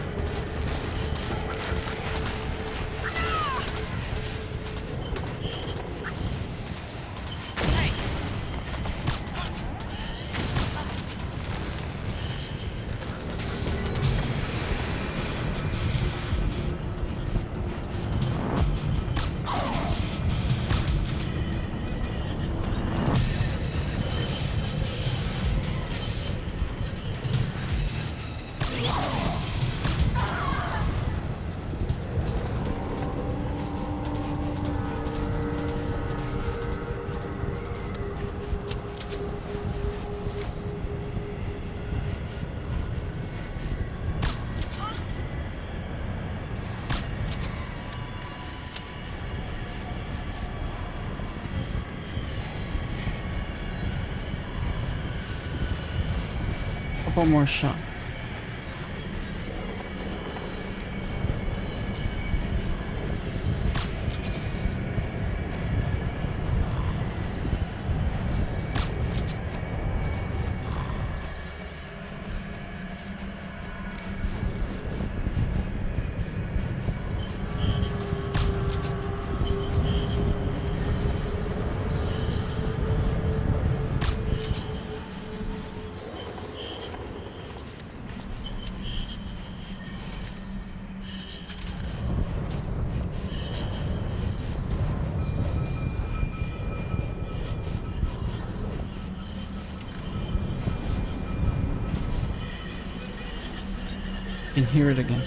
Couple more shots. Can hear it again.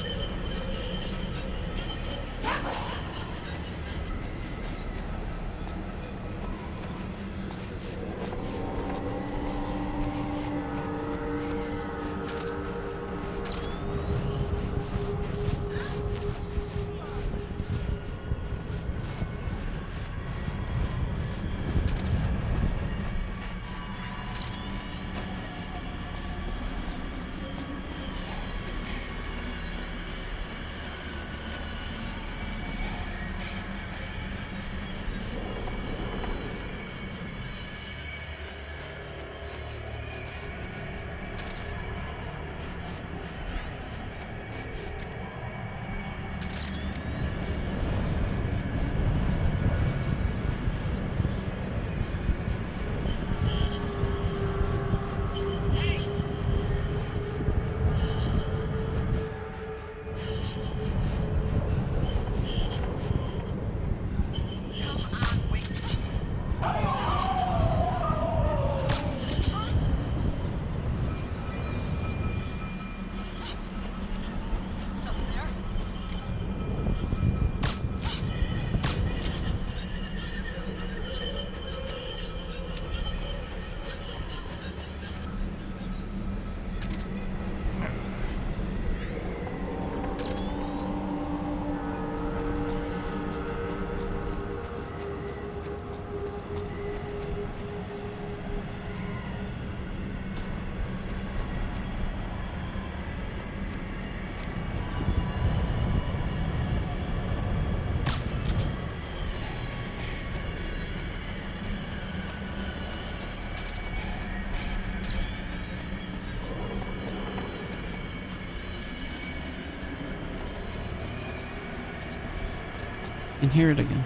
Can hear it again.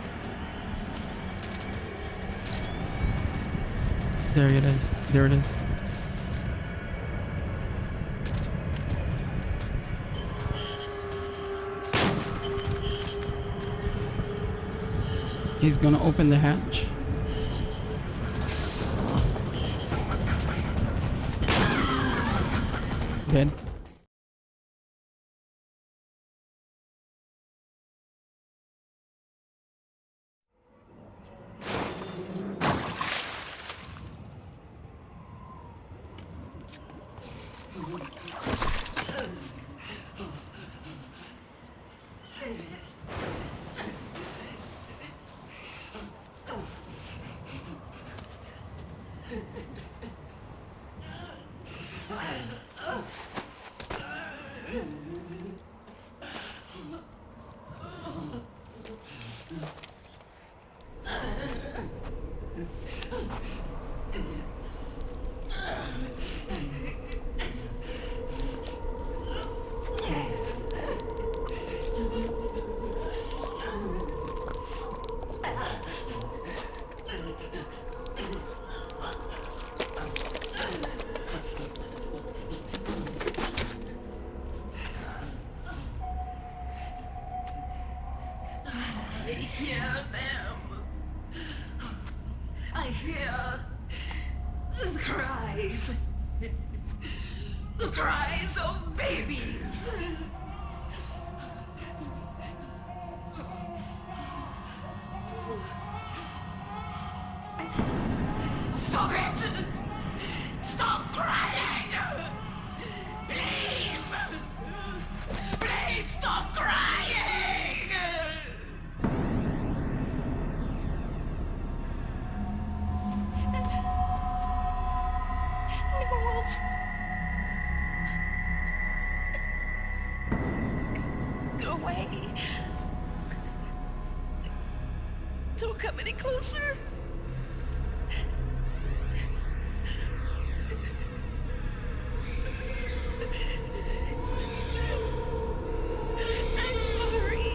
There it is. There it is. He's gonna open the hatch. good. I hear them. I hear the cries. The cries of babies. Stop it! Stop crying! Please! Please stop crying! Go away. Don't come any closer. I'm sorry.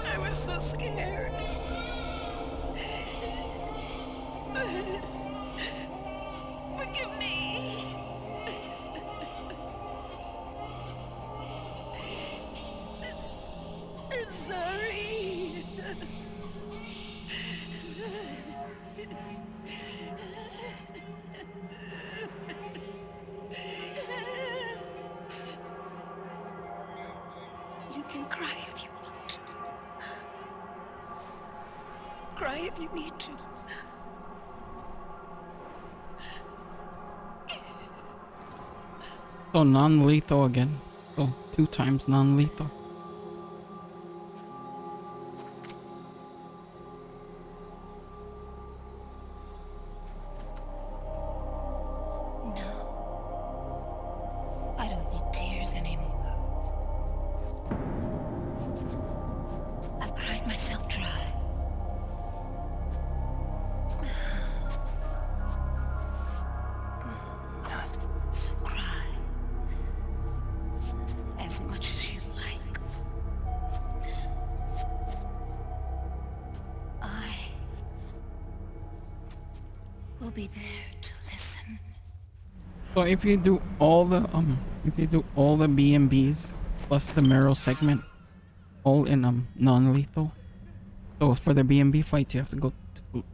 I was so scared. Forgive me. I'm sorry. You can cry if you want. Cry if you need to. So non-lethal again. Oh, 2 times non-lethal. I don't need tears anymore. I've cried myself dry. So cry. As much as you like. I will be there to listen. So if you do all the BMBs plus the Meryl segment, all in non-lethal. So for the BMB fights, you have to go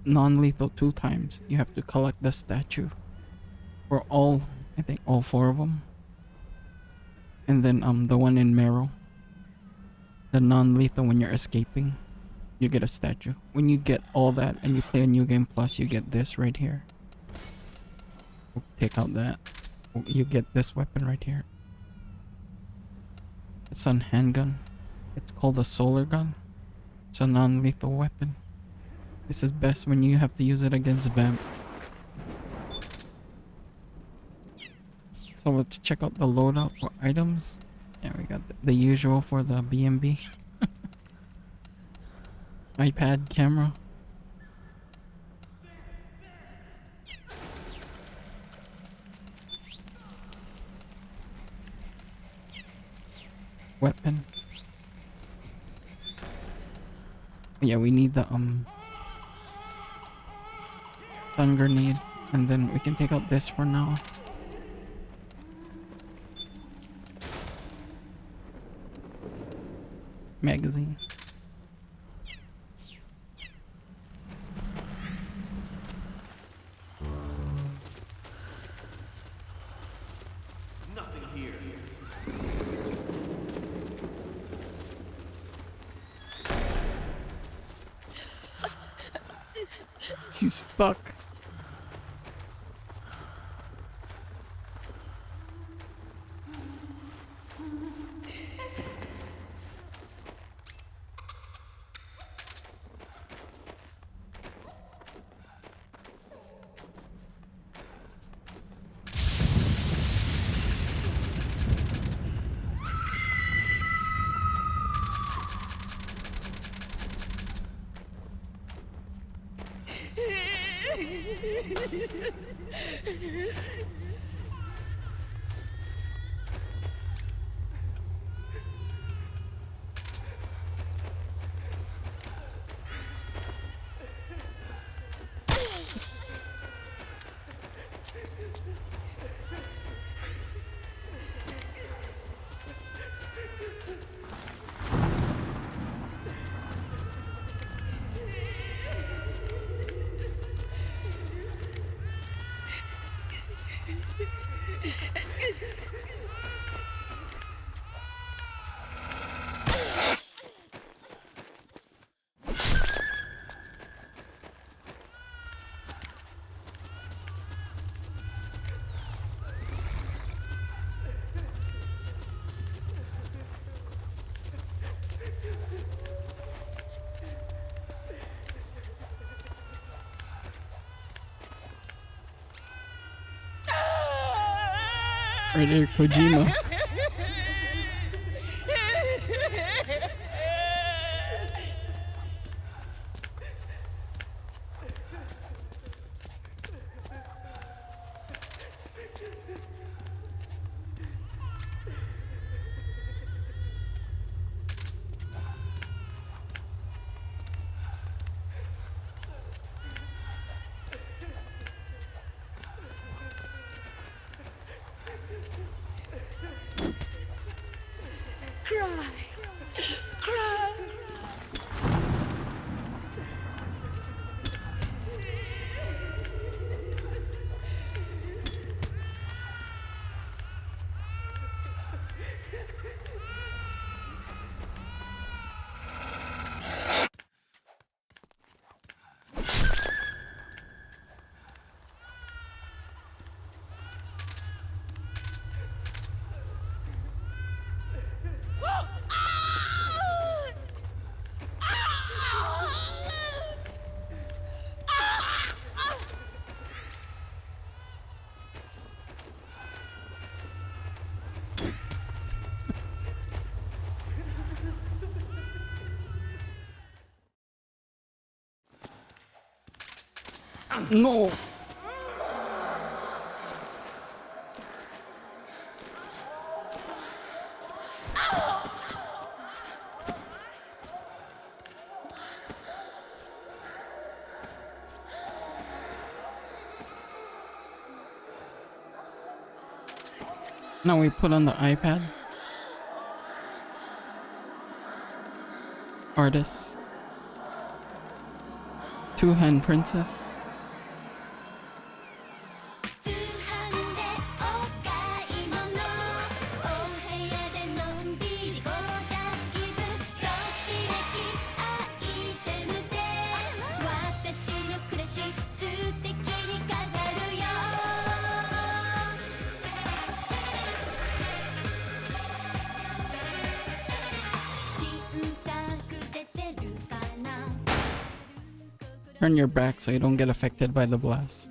non-lethal 2 times. You have to collect the statue for all, I think all 4 of them. And then the one in Meryl, the non-lethal when you're escaping, you get a statue. When you get all that and you play a new game plus, you get this right here. We'll take out that. You get this weapon right here. It's a handgun. It's called a solar gun. It's a non-lethal weapon. This is best when you have to use it against Vamp. So let's check out the loadout for items. Yeah, we got the usual for the BMB. iPad camera. Weapon. Yeah, we need the stun grenade, and then we can take out this for now. Magazine. She's stuck. Right there, Kojima. No. Now we put on the iPad. Artist. Two-hand princess. Turn your back so you don't get affected by the blast.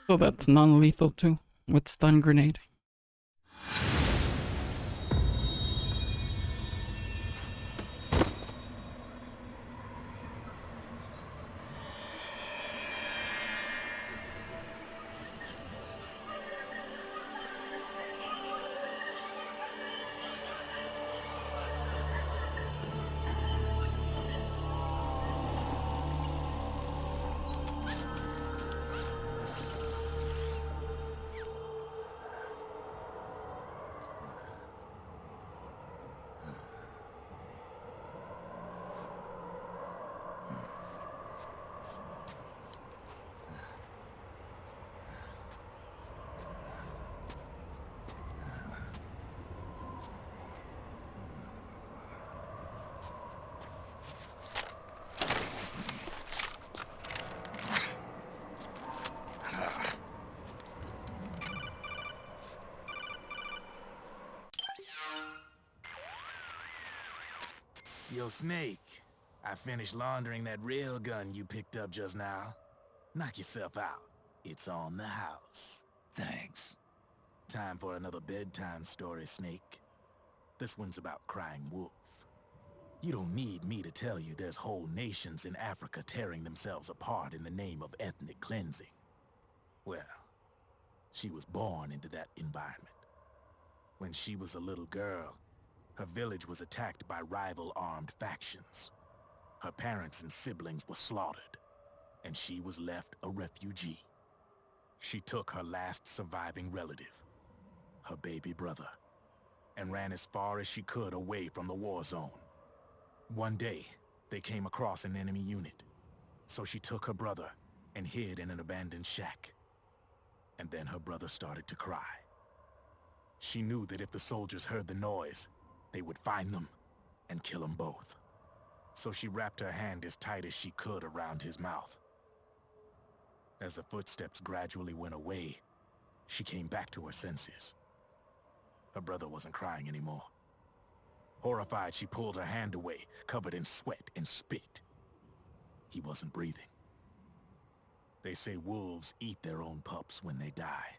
So that's non-lethal too, with stun grenade. Yo, Snake, I finished laundering that railgun you picked up just now. Knock yourself out. It's on the house. Thanks. Time for another bedtime story, Snake. This one's about Crying Wolf. You don't need me to tell you there's whole nations in Africa tearing themselves apart in the name of ethnic cleansing. Well, she was born into that environment. When she was a little girl, her village was attacked by rival armed factions. Her parents and siblings were slaughtered, and she was left a refugee. She took her last surviving relative, her baby brother, and ran as far as she could away from the war zone. One day, they came across an enemy unit, so she took her brother and hid in an abandoned shack. And then her brother started to cry. She knew that if the soldiers heard the noise, they would find them and kill them both. So she wrapped her hand as tight as she could around his mouth. As the footsteps gradually went away, she came back to her senses. Her brother wasn't crying anymore. Horrified, she pulled her hand away, covered in sweat and spit. He wasn't breathing. They say wolves eat their own pups when they die.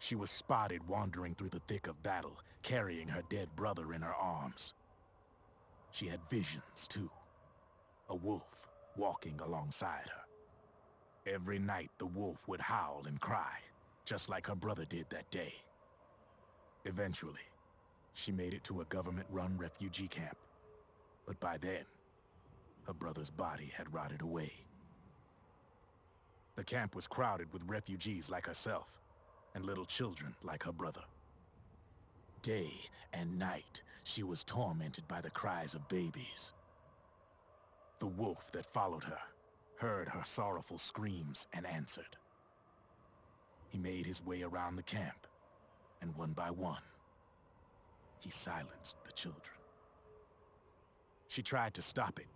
She was spotted wandering through the thick of battle, carrying her dead brother in her arms. She had visions, too. A wolf walking alongside her. Every night, the wolf would howl and cry, just like her brother did that day. Eventually, she made it to a government-run refugee camp. But by then, her brother's body had rotted away. The camp was crowded with refugees like herself, and little children like her brother. Day and night, she was tormented by the cries of babies. The wolf that followed her heard her sorrowful screams and answered. He made his way around the camp, and one by one, he silenced the children. She tried to stop it,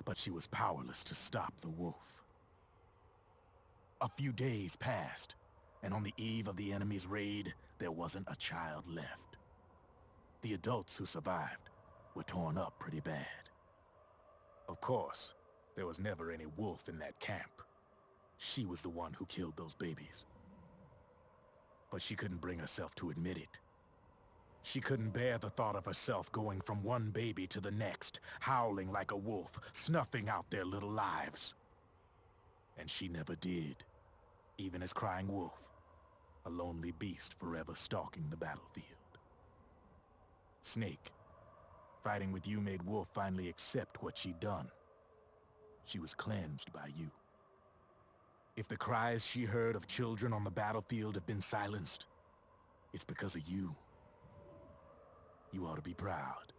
but she was powerless to stop the wolf. A few days passed, and on the eve of the enemy's raid, there wasn't a child left. The adults who survived were torn up pretty bad. Of course, there was never any wolf in that camp. She was the one who killed those babies. But she couldn't bring herself to admit it. She couldn't bear the thought of herself going from one baby to the next, howling like a wolf, snuffing out their little lives. And she never did, even as Crying Wolf, a lonely beast forever stalking the battlefield. Snake, fighting with you made Wolf finally accept what she'd done. She was cleansed by you. If the cries she heard of children on the battlefield have been silenced, it's because of you. You ought to be proud.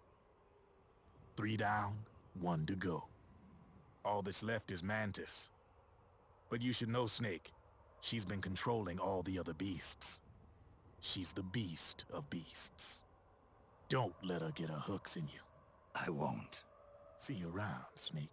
3 down, 1 to go. All that's left is Mantis. But you should know, Snake, she's been controlling all the other beasts. She's the beast of beasts. Don't let her get her hooks in you. I won't. See you around, Snake.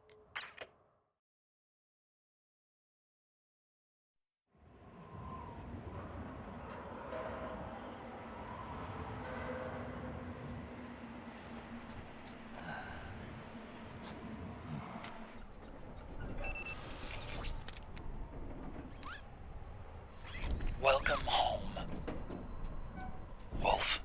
Welcome home, Wolf.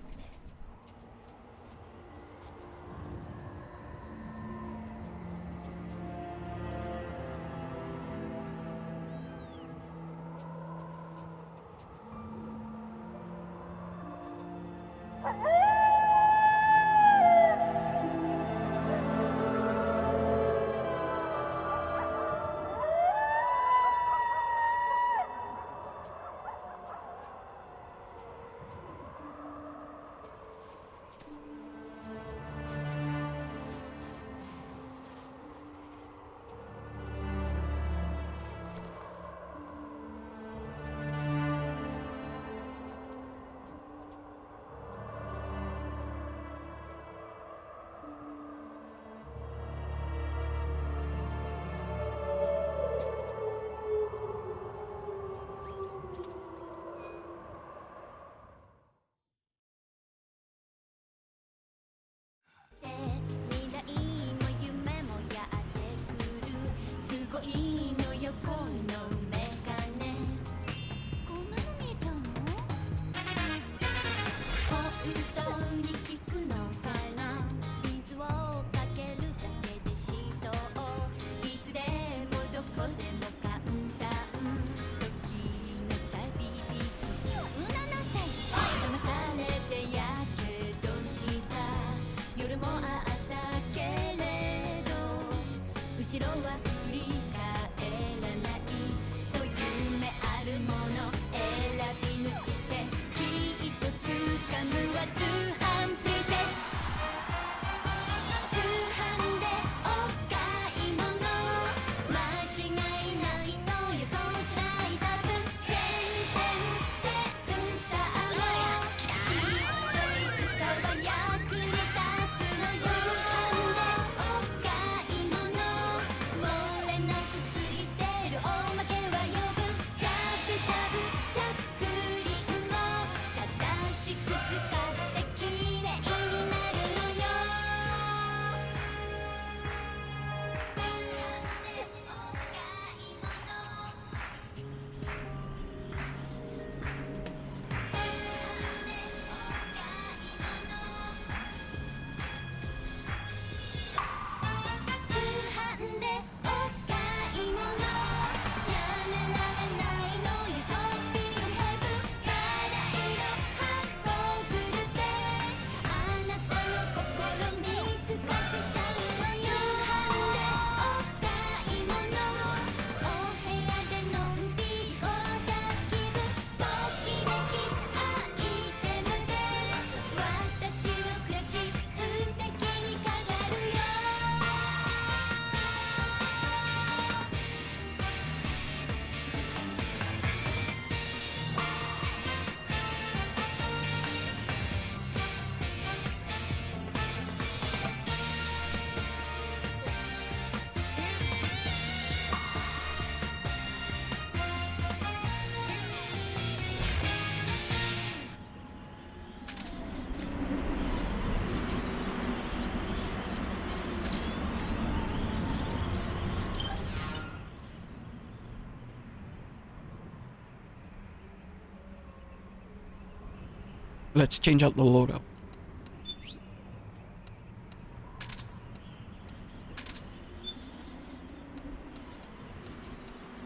Let's change out the loadout.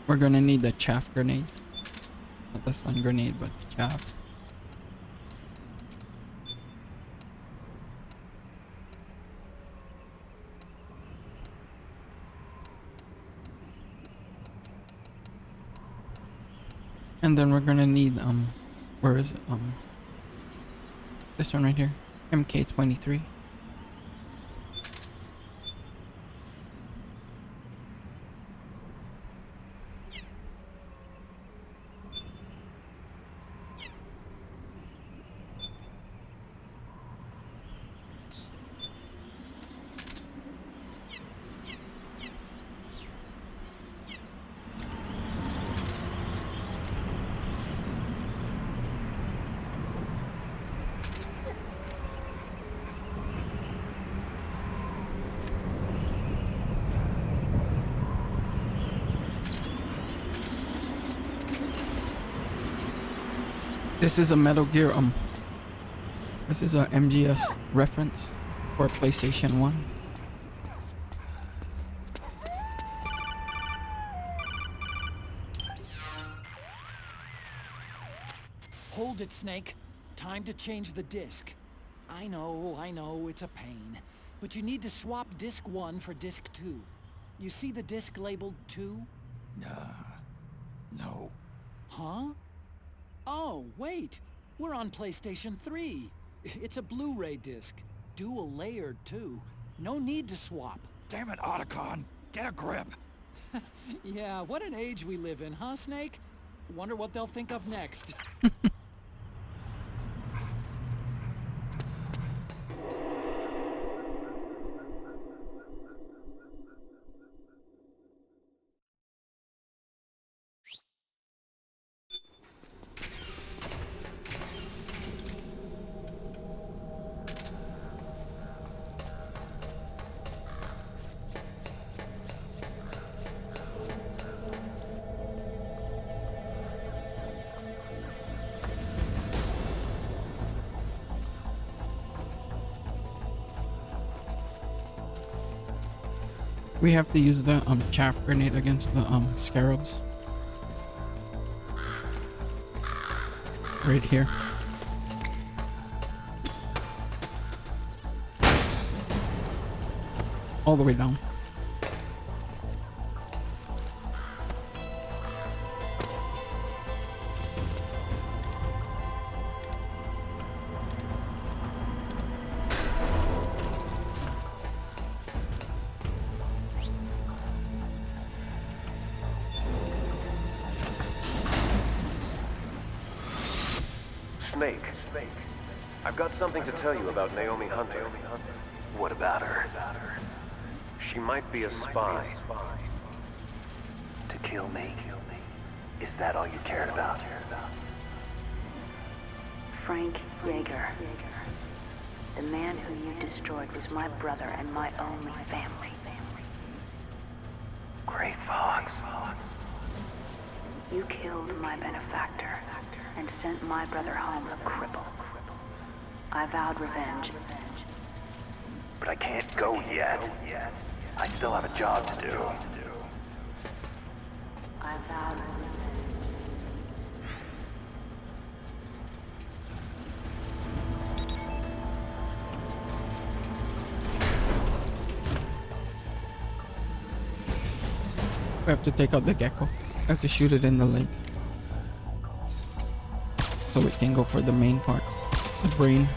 We're gonna need the chaff grenade. Not the stun grenade, but the chaff. And then we're gonna need where is it? This one right here. MK23. This is a Metal Gear, this is a MGS reference for PlayStation 1. Hold it, Snake. Time to change the disc. I know, it's a pain. But you need to swap disc 1 for disc 2. You see the disc labeled 2? No. Huh? Oh, wait. We're on PlayStation 3. It's a Blu-ray disc. Dual layered, too. No need to swap. Damn it, Otacon! Get a grip! Yeah, what an age we live in, huh, Snake? Wonder what they'll think of next. We have to use the chaff grenade against the scarabs. Right here. All the way down. Snake. I've got something to tell you about Naomi Hunter. What about her? She might be a spy. To kill me? Is that all you cared about? Frank Yeager. The man who you destroyed was my brother and my only family. Gray Fox. You killed my benefactor and sent my brother home a cripple. I vowed revenge. But I can't go yet. I still have a job to do. I vowed revenge. We have to take out the gecko. We have to shoot it in the leg. So we can go for the main part. The brain.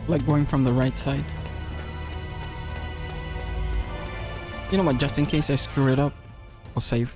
Like going from the right side. You know what, just in case I screw it up, we'll save.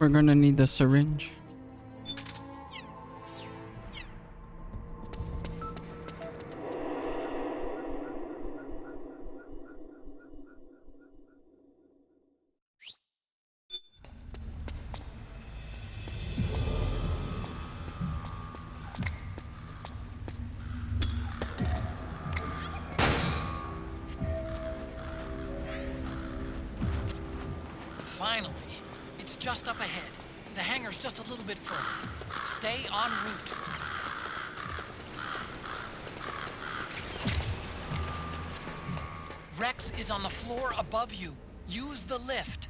We're gonna need the syringe. Finally. It's just up ahead. The hangar's just a little bit further. Stay en route. Rex is on the floor above you. Use the lift.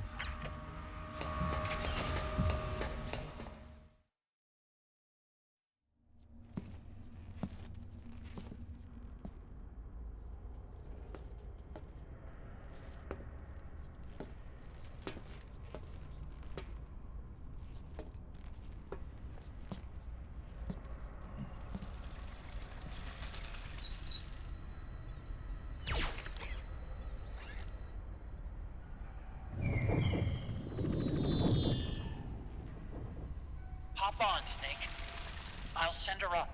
Hop on, Snake. I'll send her up.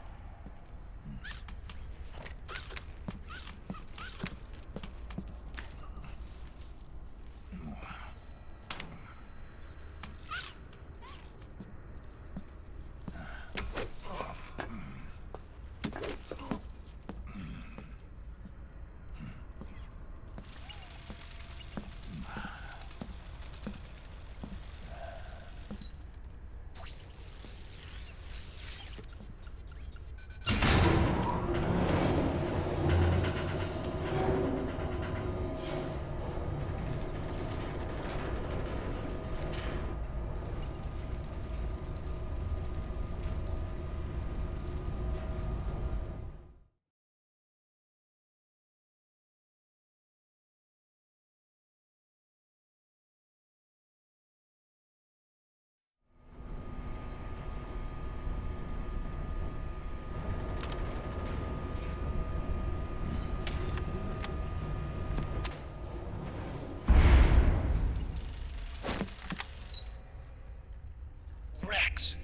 Rex.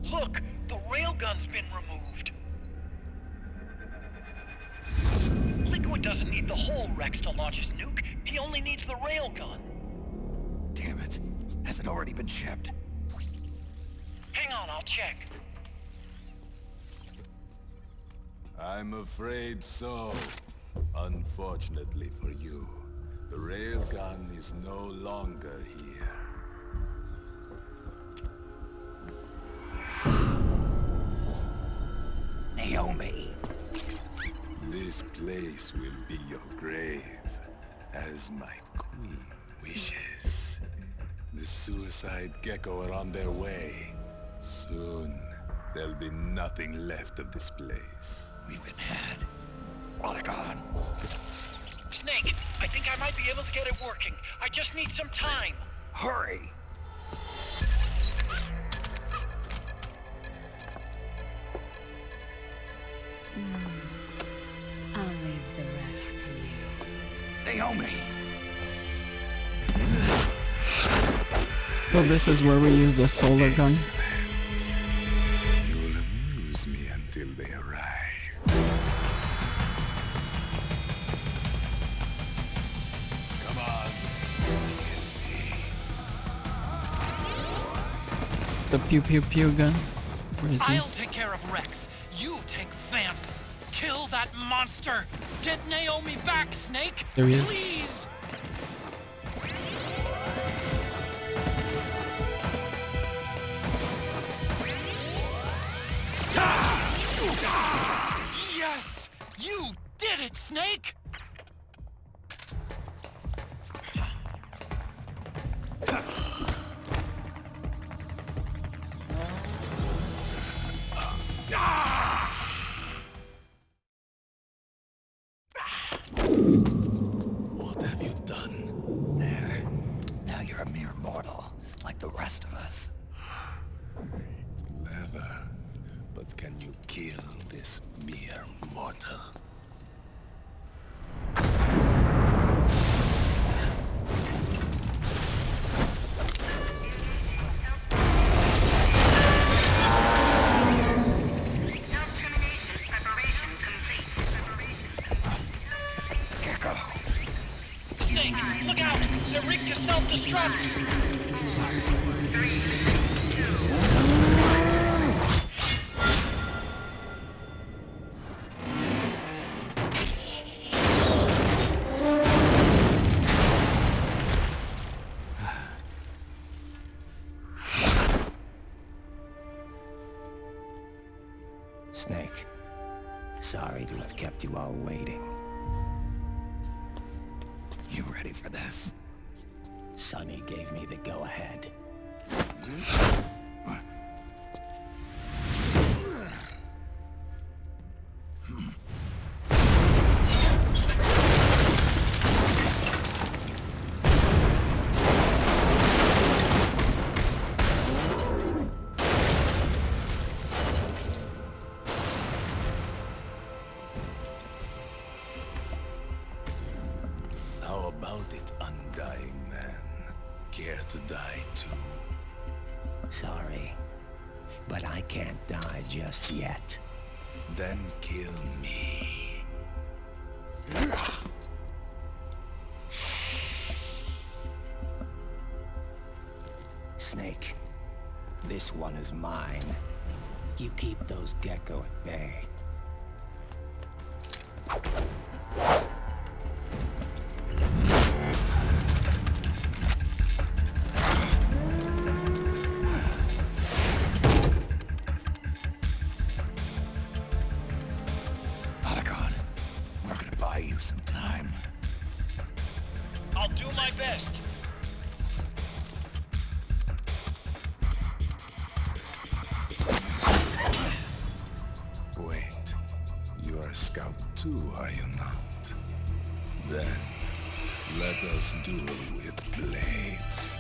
Look, the railgun's been removed. Liquid doesn't need the whole Rex to launch his nuke. He only needs the railgun. Damn it. Has it already been shipped? Hang on, I'll check. I'm afraid so. Unfortunately for you, the railgun is no longer here. Naomi. This place will be your grave, as my queen wishes. The suicide gecko are on their way. Soon, there'll be nothing left of this place. We've been had. Otacon. Snake, I think I might be able to get it working. I just need some time. Hurry! I'll leave the rest to you. Naomi! So this is where we use the solar gun. You'll amuse me until they arrive. Come on. The pew pew pew gun. Where is he? I'll take care of Rex. You take Vamp. Kill that monster. Get Naomi back, Snake. There he is. Please. Yes! You did it, Snake! What Snake, look out! They're rigged to self-destruct! Snake, sorry to have kept you all waiting. You ready for this? Sonny gave me the go-ahead. How about it, undying man? Care to die too? Sorry, but I can't die just yet. Then kill me. Snake, this one is mine. You keep those Gecko at bay. Otacon, we're gonna buy you some time. I'll do my best. Wait, you are a scout too, are you not? Then, let us duel with blades.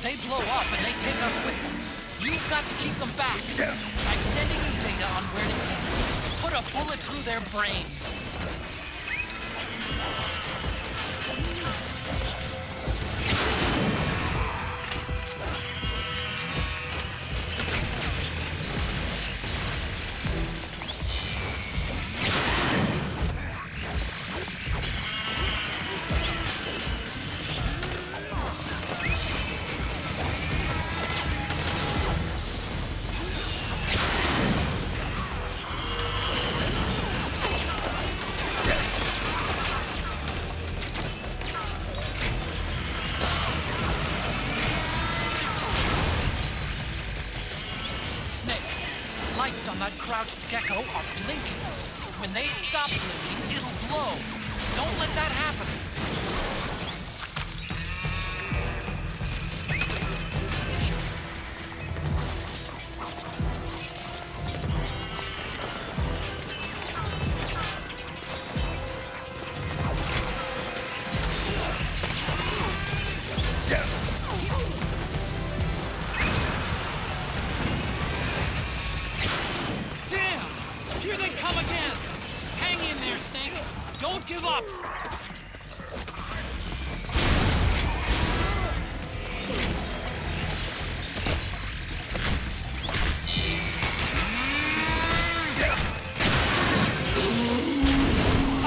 They blow up and they take us with them. You've got to keep them back. I'm sending you data on where to take them. Put a bullet through their brains. Lights on that crouched Gecko are blinking. When they stop blinking, it'll blow. Don't let that happen. Here they come again! Hang in there, Snake! Don't give up!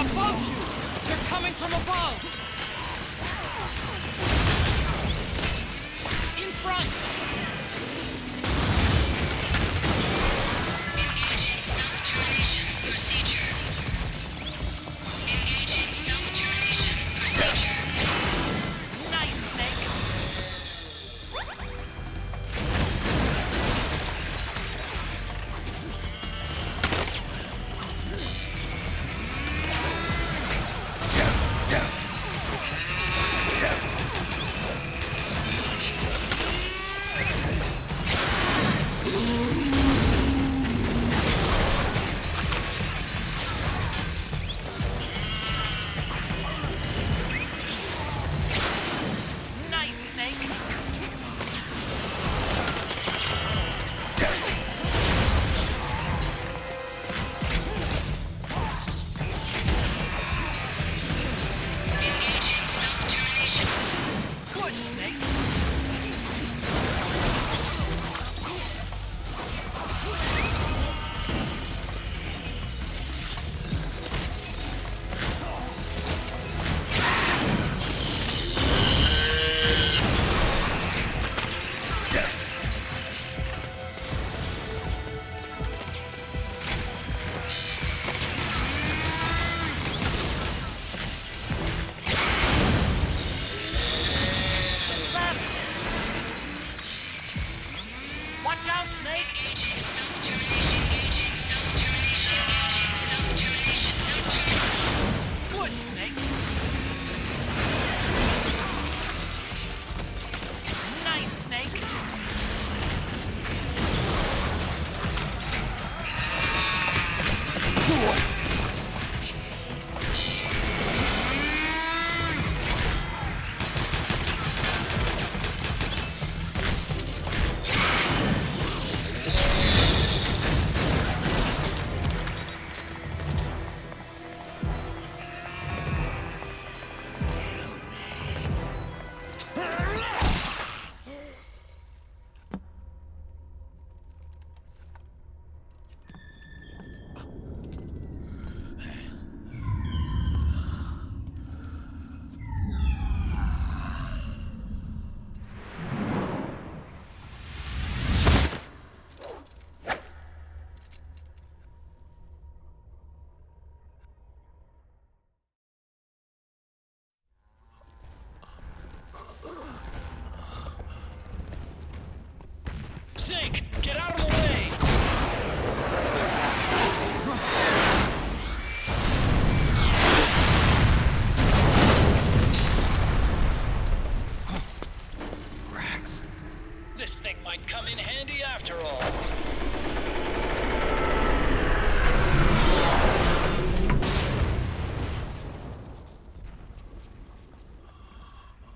Above you! They're coming from above! In front! Procedure. Engaging self-termination procedure.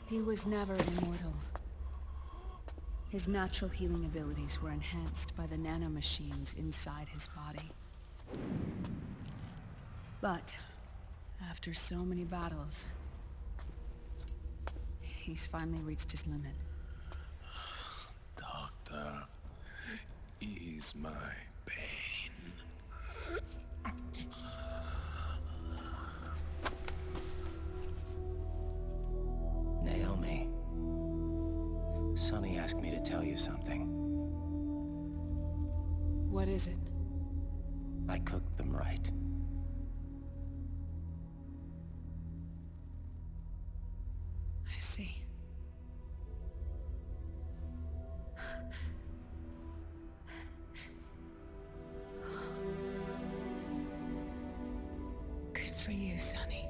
He was never immortal. His natural healing abilities were enhanced by the nanomachines inside his body. But, after so many battles, he's finally reached his limit. Doctor, ease my pain. Naomi. Sonny asked me to tell you something. What is it? I cooked them right. I see. Good for you, Sonny.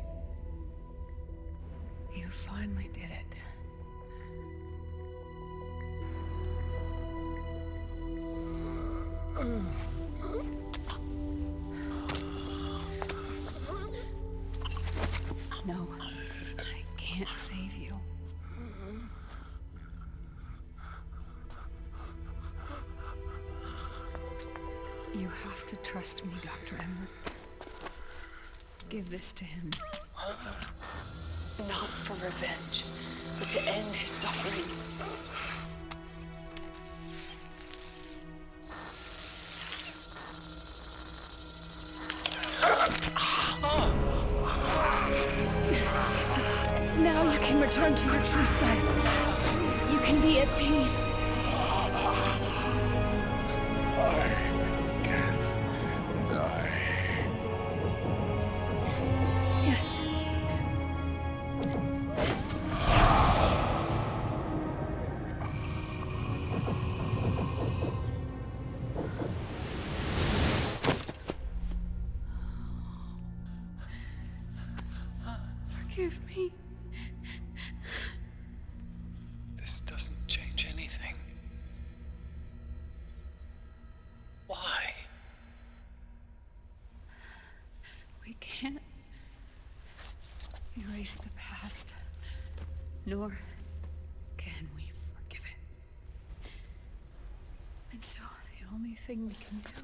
You finally did it. No, I can't save you. You have to trust me, Dr. Emmer. Give this to him. Not for revenge, but to end his suffering. Now you can return to your true self. You can be at peace. I can die. Yes. Forgive me. This doesn't change anything. Why? We can't erase the past, nor can we forgive it. And so the only thing we can do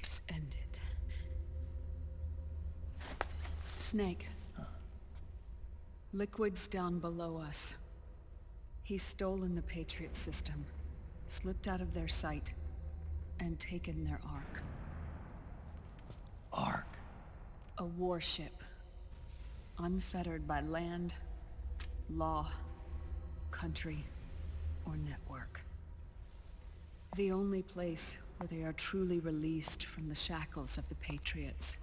is end it. Snake. Liquid's down below us. He's stolen the Patriot system, slipped out of their sight, and taken their Ark. Ark? A warship. Unfettered by land, law, country, or network. The only place where they are truly released from the shackles of the Patriots.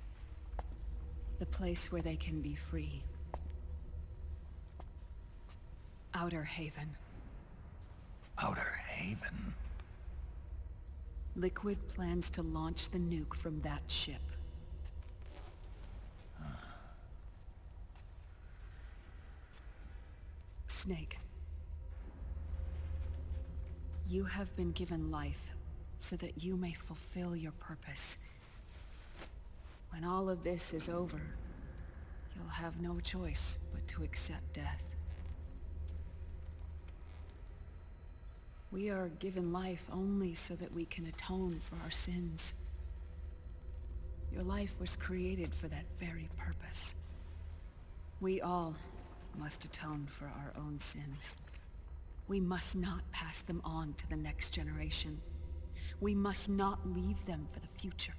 The place where they can be free. Outer Haven. Outer Haven? Liquid plans to launch the nuke from that ship. Snake. You have been given life so that you may fulfill your purpose. When all of this is over, you'll have no choice but to accept death. We are given life only so that we can atone for our sins. Your life was created for that very purpose. We all must atone for our own sins. We must not pass them on to the next generation. We must not leave them for the future.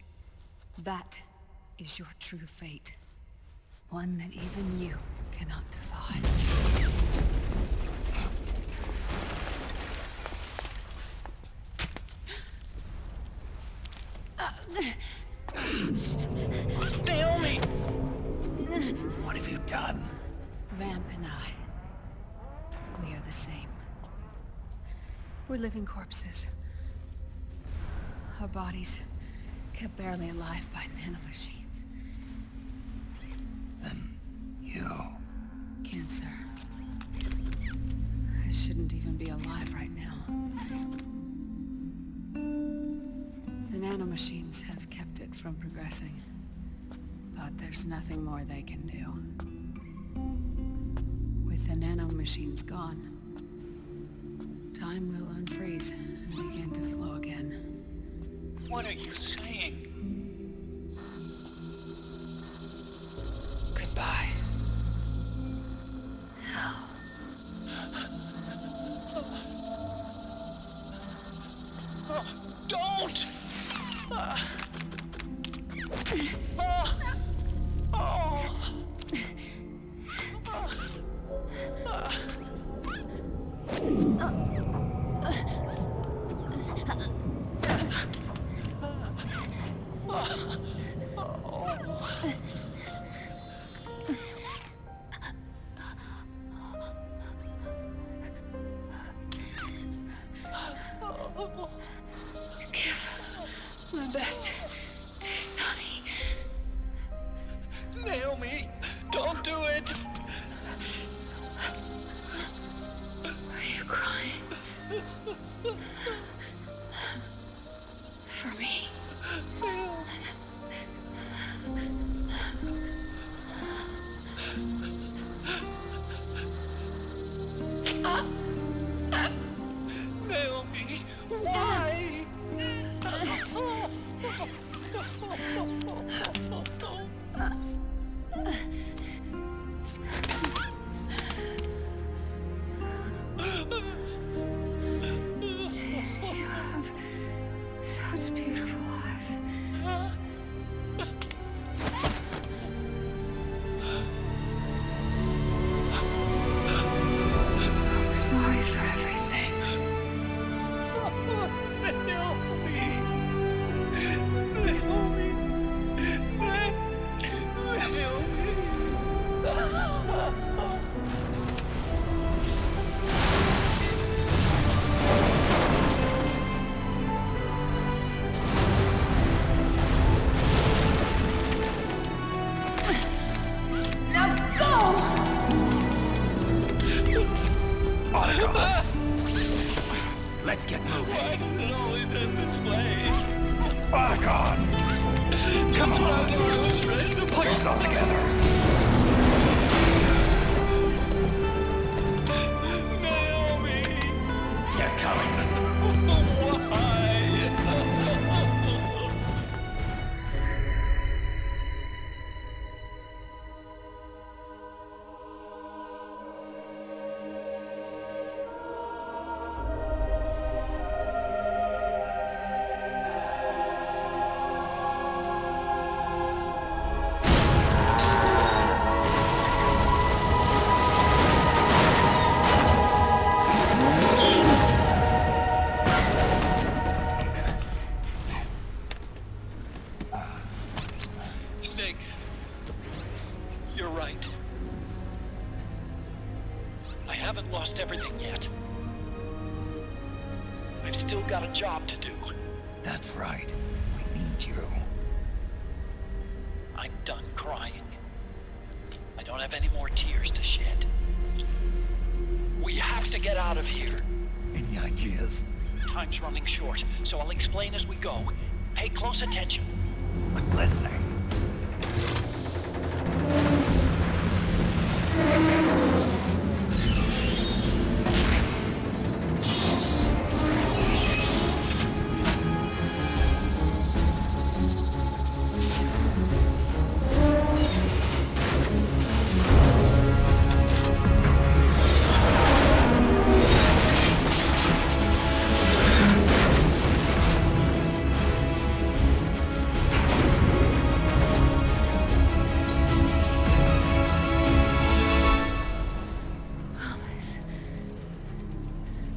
That is your true fate. One that even you cannot defy. Naomi! What have you done? Vamp and I, we are the same. We're living corpses. Our bodies kept barely alive by nanomachines. Then you... Cancer. I shouldn't even be alive right now. The nanomachines have kept it from progressing, but there's nothing more they can do. nanomachines gone, time will unfreeze and begin to flow again. What are you saying? Goodbye. Hell. Don't! My best to Sonny. Naomi, don't do it! Are you crying? For me? Naomi, why? You have such beautiful eyes. I'm sorry for everything. Let's get moving. Why does it always end this way? Otacon! Come on! Pull yourself together! Naomi! Get coming! Snake, you're right. I haven't lost everything yet. I've still got a job to do. That's right. We need you. I'm done crying. I don't have any more tears to shed. We have to get out of here. Any ideas? Time's running short, so I'll explain as we go. Pay close attention. I'm listening.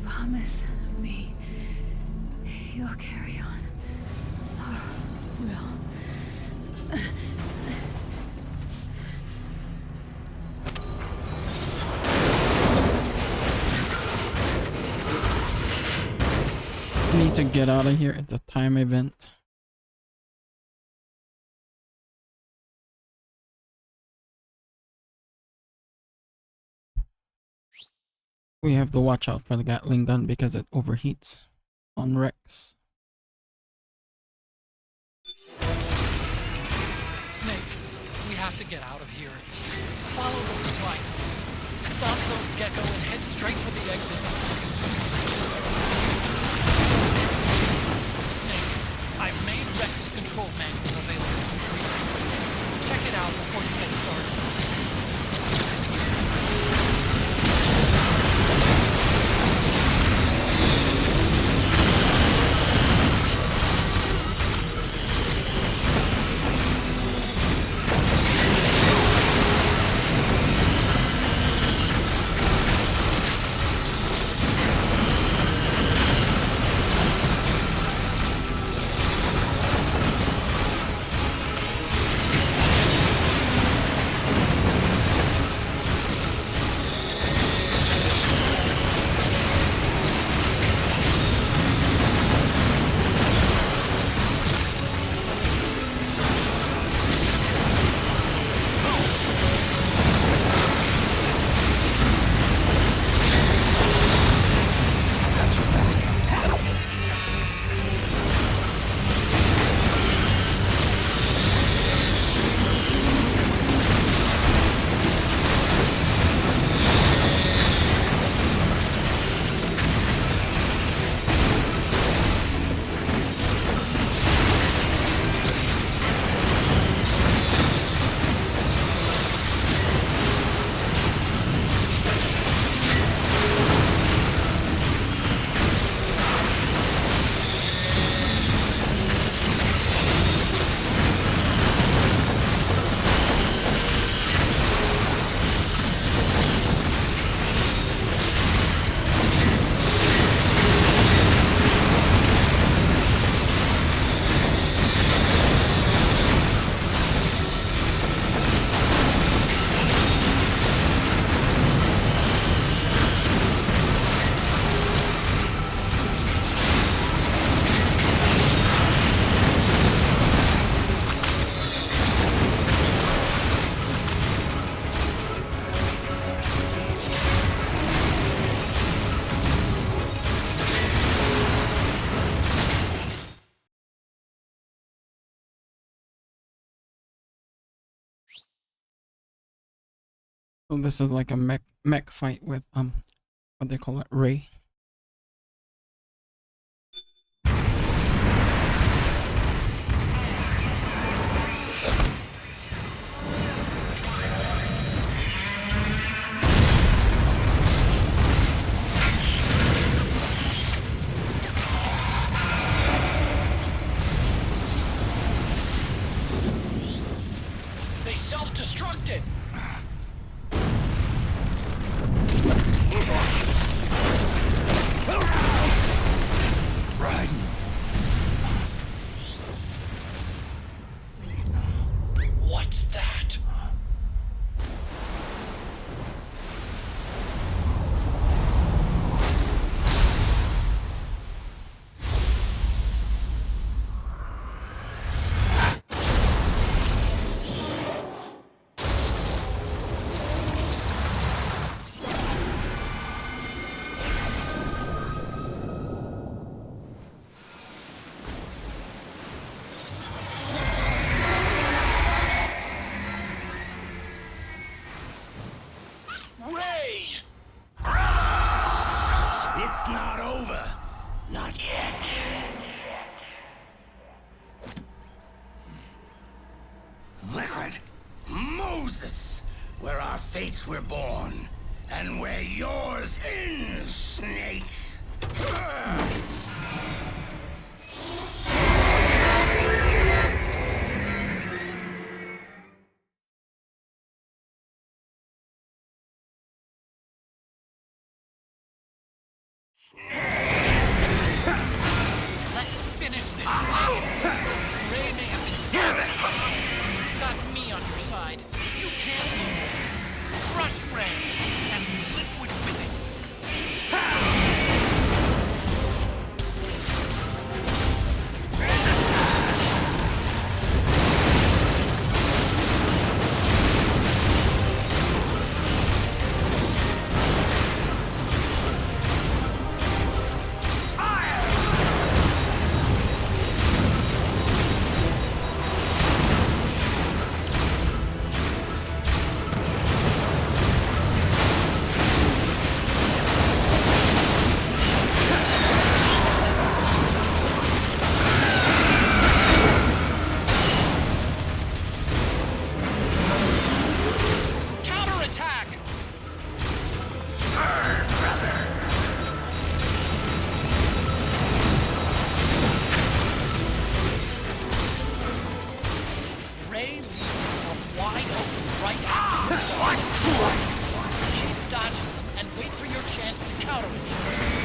Promise me you'll carry on. Or will. I need to get out of here at the time event. We have to watch out for the Gatling gun because it overheats on Rex. Snake, we have to get out of here. Follow the supply tunnel. Stop those Gecko and head straight for the exit. Snake, I've made Rex's control manual available for free. Check it out before you get started. So this is like a mech fight with what they call it, Ray. They self-destructed! Raiden. What's that? Ray! It's not over. Not yet. Liquid. Moses. Where our fates were born. And where yours ends, Snake. Let's finish this, Snake. Ray may have been savage, but you've got me on your side. You can't lose. Crush Ray, and Liquid with it. Keep dodging and wait for your chance to counterattack.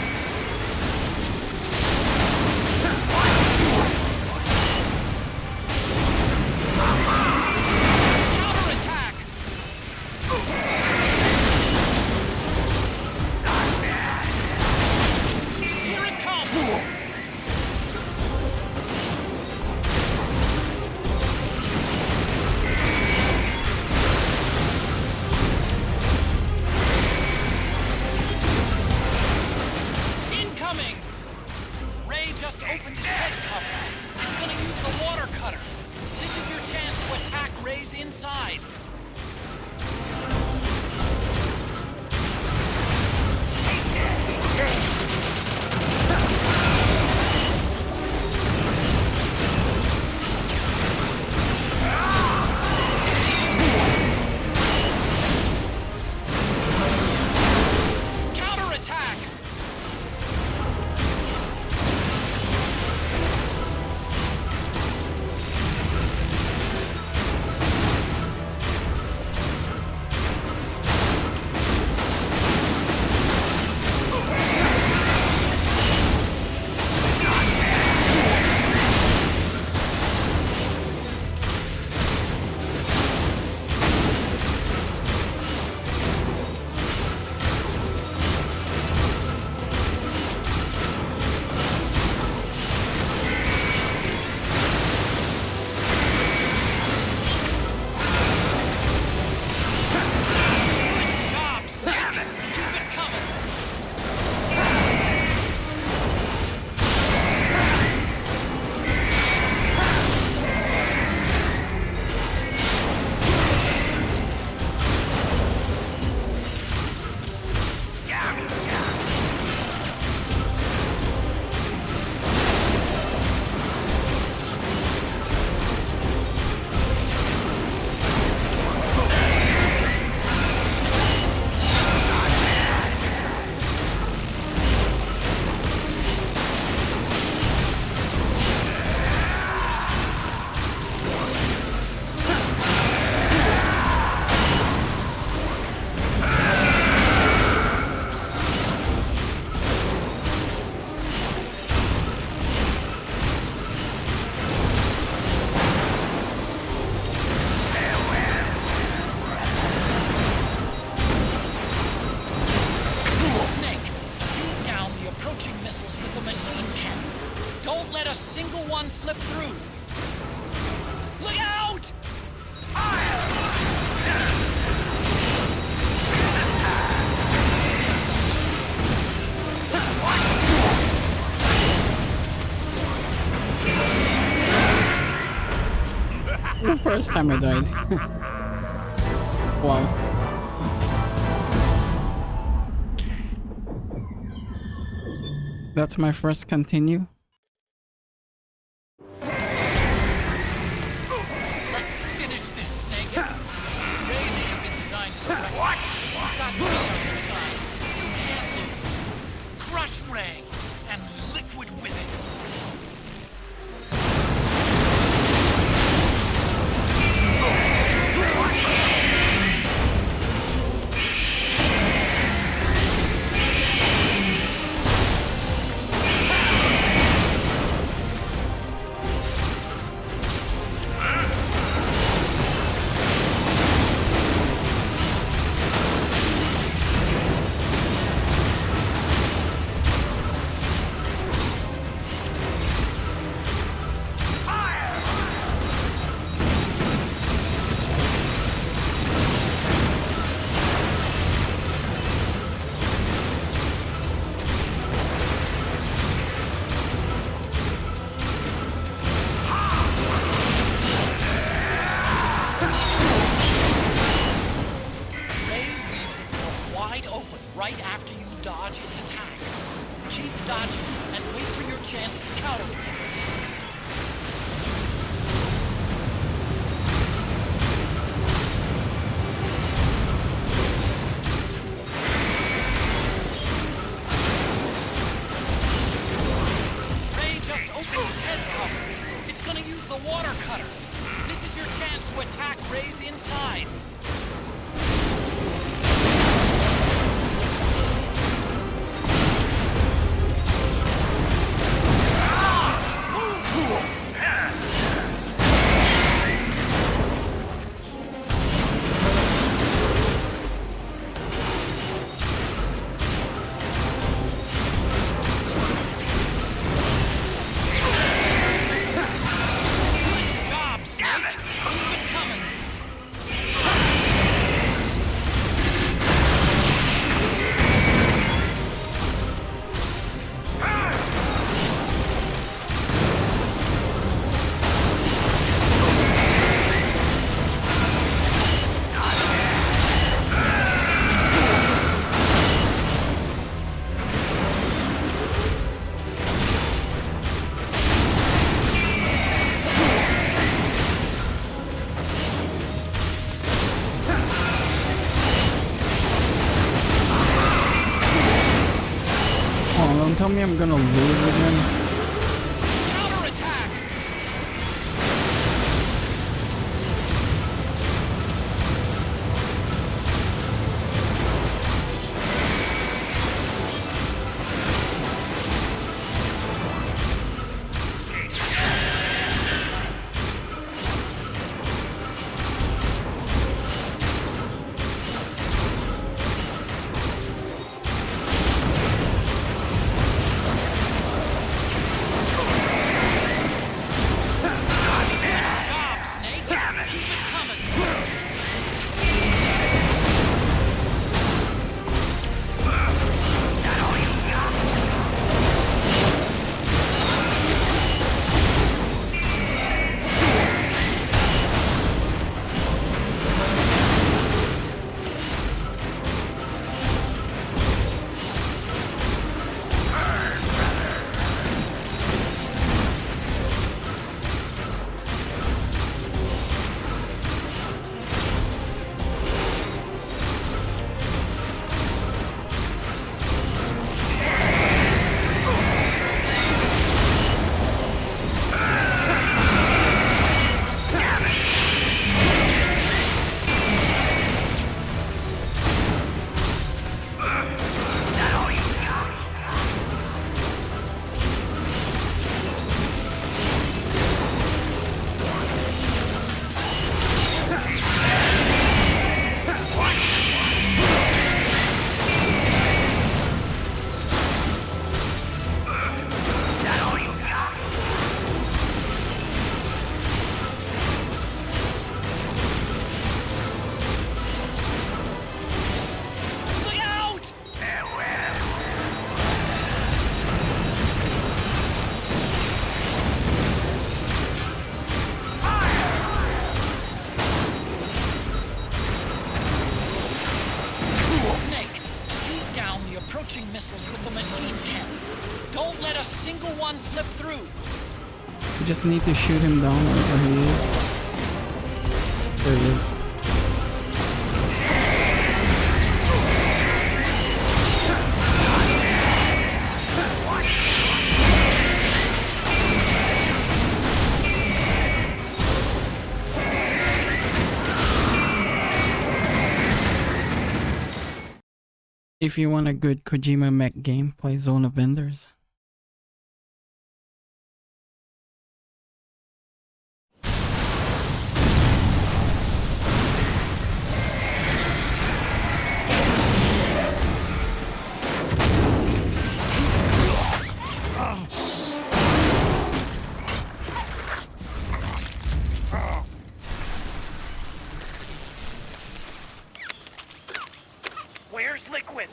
slip through. Look out! The first time I died. Wow. That's my first continue. Let's finish this, Snake. Ray may have been designed so what? He's got me on his side. You can't lose. Crush Ray and Liquid with it. Right after you dodge its attack. Keep dodging and wait for your chance to counterattack. Ray just opened his head cover. It's gonna use the water cutter. This is your chance to attack Ray's insides. Don't tell me I'm gonna lose again. You just need to shoot him down wherever he is. There he is. If you want a good Kojima mech game, play Zone of Enders. Where's Liquid?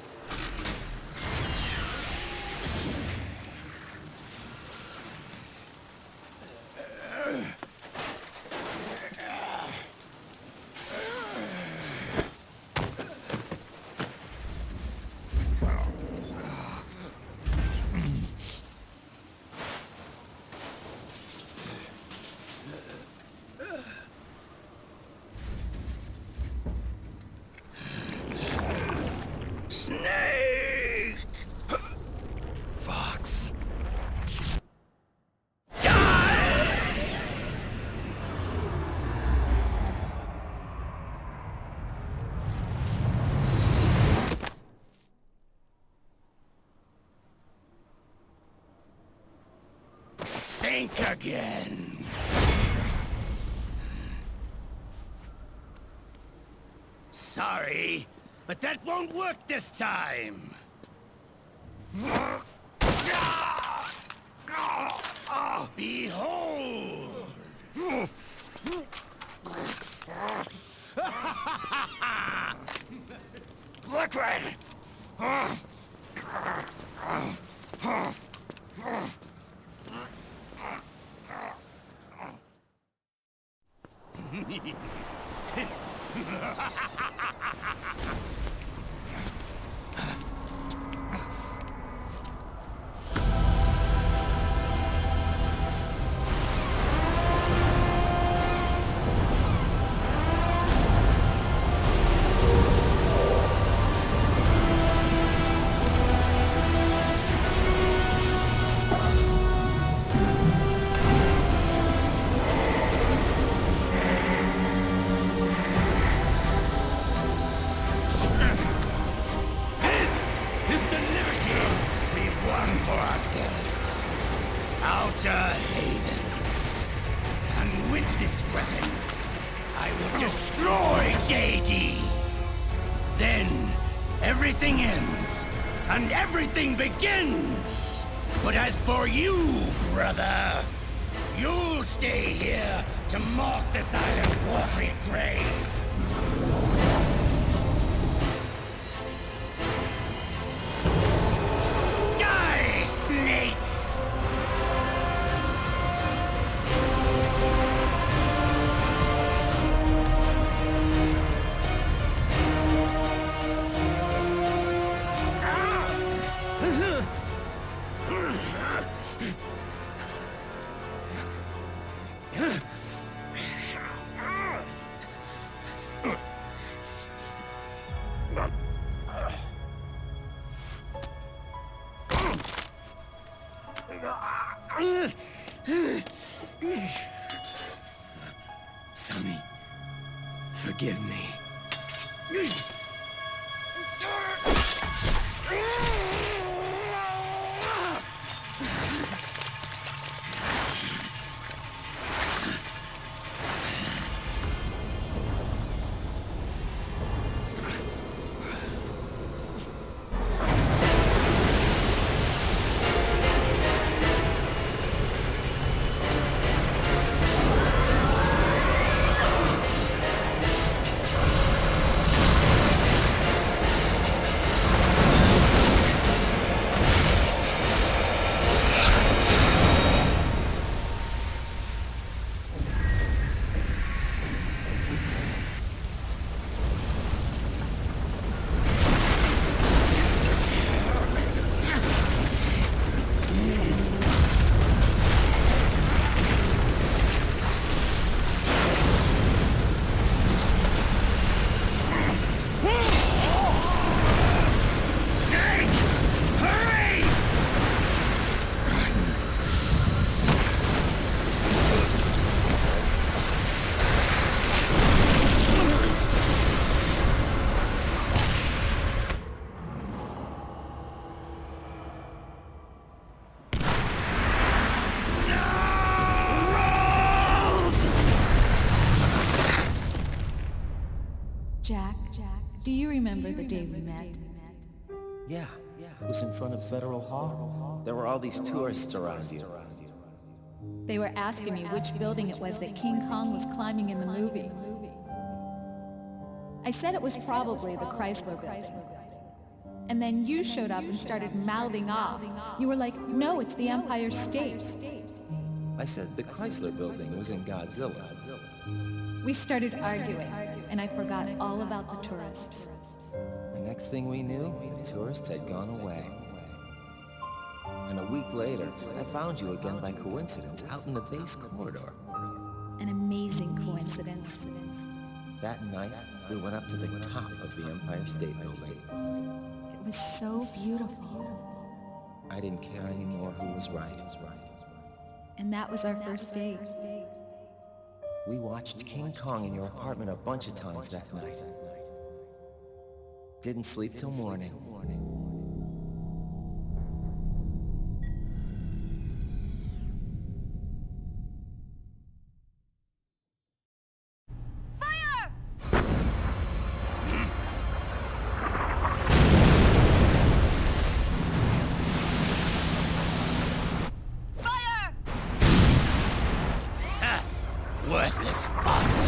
Snake! Fox. Think again. Sorry, but that won't work this time. Behold! Liquid! everything ends, and everything begins. But as for you, brother, you'll stay here to mark this island's watery grave. Die, Snake! Sonny, forgive me. Jack, do you remember the day we met? Yeah, it was in front of Federal Hall. There were all these tourists around you. They were asking me which building it was that King Kong was climbing in the movie. I said it was probably the Chrysler Building. And then you showed up and started mouthing off. You were like, no, it's the Empire State. I said the Chrysler Building was in Godzilla. We started arguing, and I forgot all about the tourists. The next thing we knew, the tourists had gone away. And a week later, I found you again by coincidence out in the base corridor. An amazing coincidence. That night, we went up to the top of the Empire State Building. It was so beautiful. I didn't care anymore who was right. And that was our first date. We watched King Kong in your apartment a bunch of times that night. Didn't sleep till morning. Worthless fossil!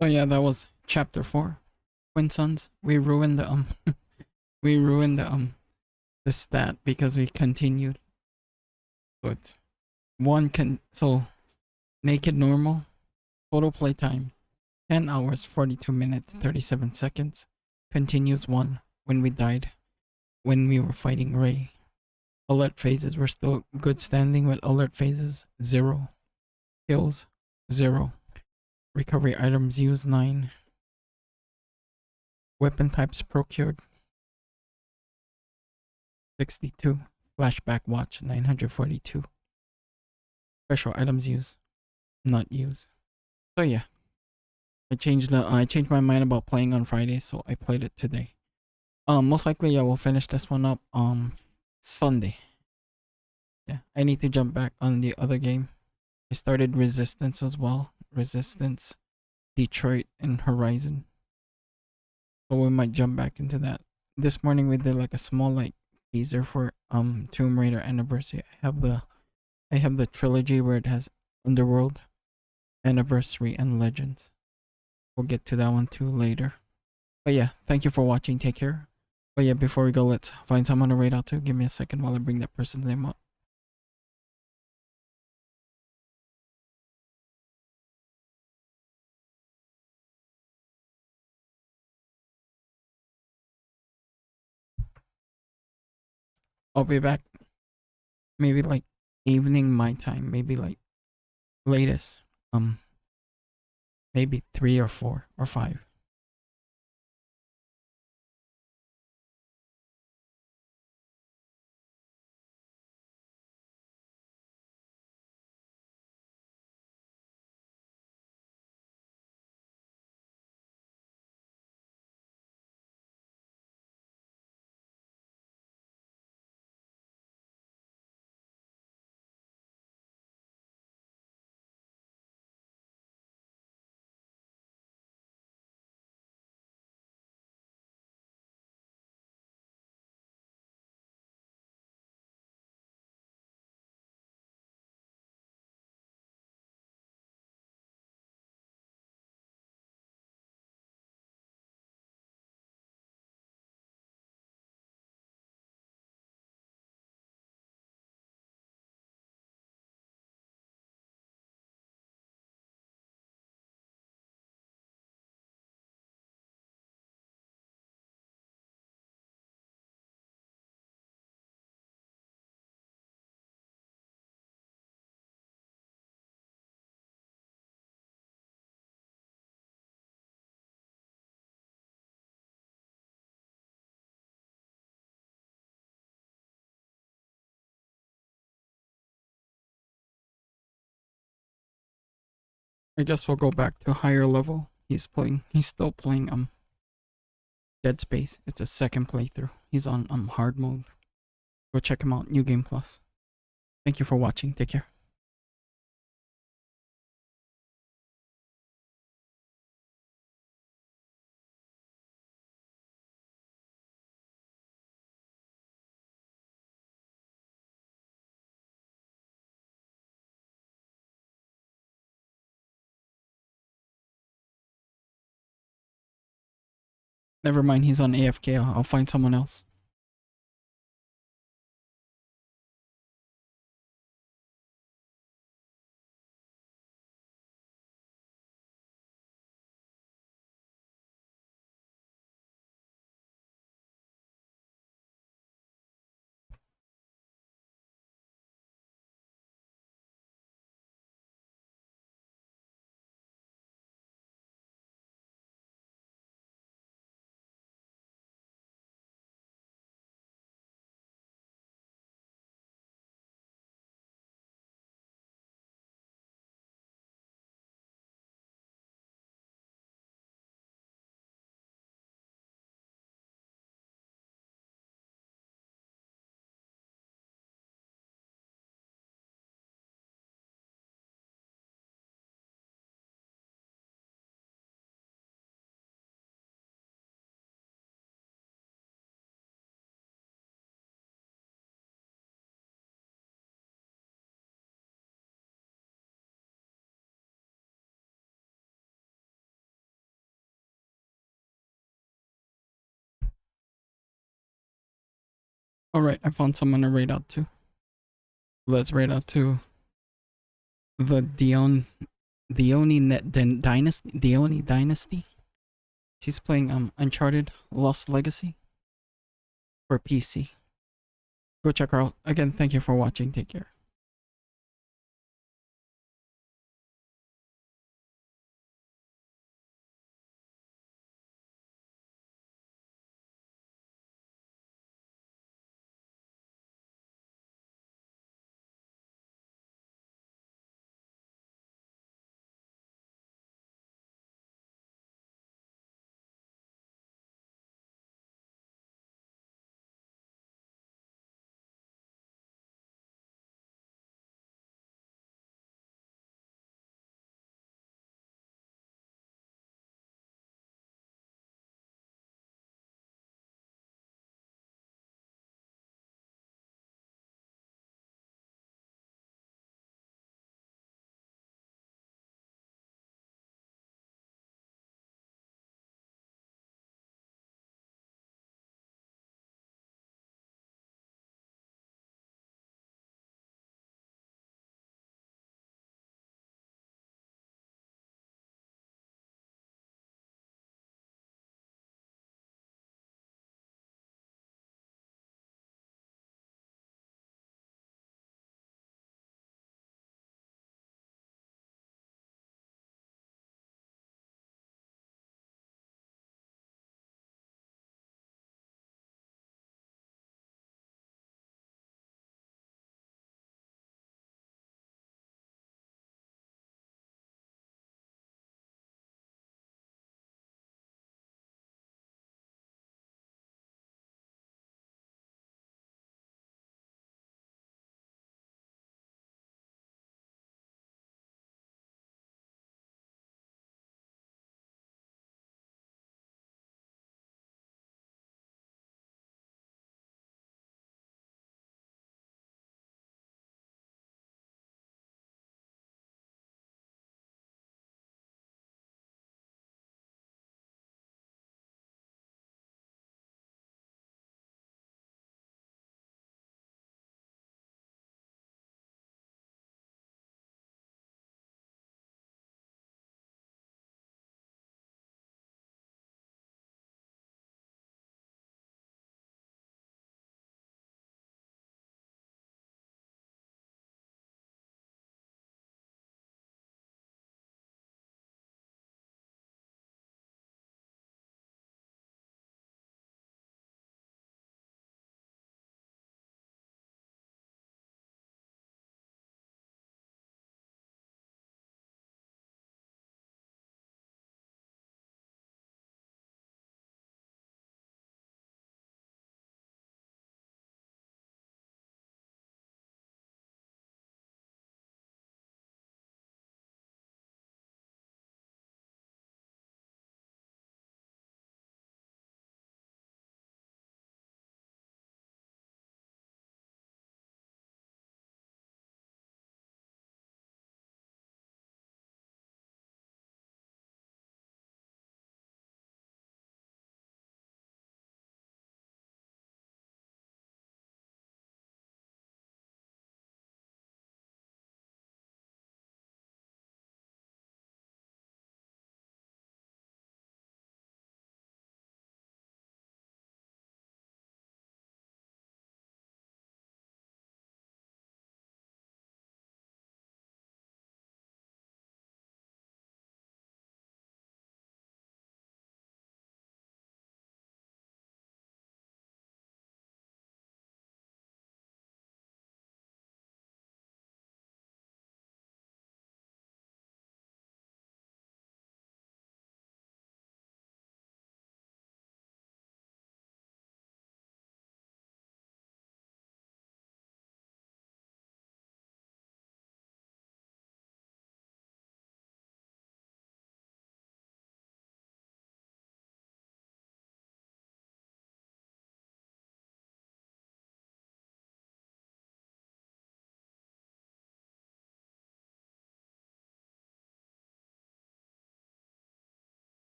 So yeah, that was chapter 4. Twin Sons. We ruined the we ruined the stat because we continued. So it's naked normal. Total playtime 10 hours 42 minutes 37 seconds. Continues 1 when we died. When we were fighting Ray. Alert phases were still good standing with alert phases 0. Kills 0. Recovery items used 9. Weapon types procured 62. Flashback watch 942. Special items used not used. So yeah. I changed my mind about playing on Friday, so I played it today. Most likely I will finish this one up Sunday. Yeah, I need to jump back on the other game. I started Resistance as well. Resistance, Detroit, and Horizon. So we might jump back into that. This morning we did like a small teaser for Tomb Raider Anniversary. I have the trilogy where it has Underworld, Anniversary, and Legends. We'll get to that one too later. But yeah, thank you for watching. Take care. But yeah, before we go, let's find someone to raid out to. Give me a second while I bring that person's name up. I'll be back maybe like evening my time, maybe like latest maybe 3 or 4 or 5. I guess we'll go back to higher level. He's still playing Dead Space. It's a second playthrough. He's on hard mode. Go check him out. New Game Plus. Thank you for watching. Take care. Never mind, he's on AFK. I'll find someone else. Alright, I found someone to raid out to. Let's raid out to the Dione Dynasty. She's playing Uncharted Lost Legacy for PC. Go check her out. Again, thank you for watching. Take care.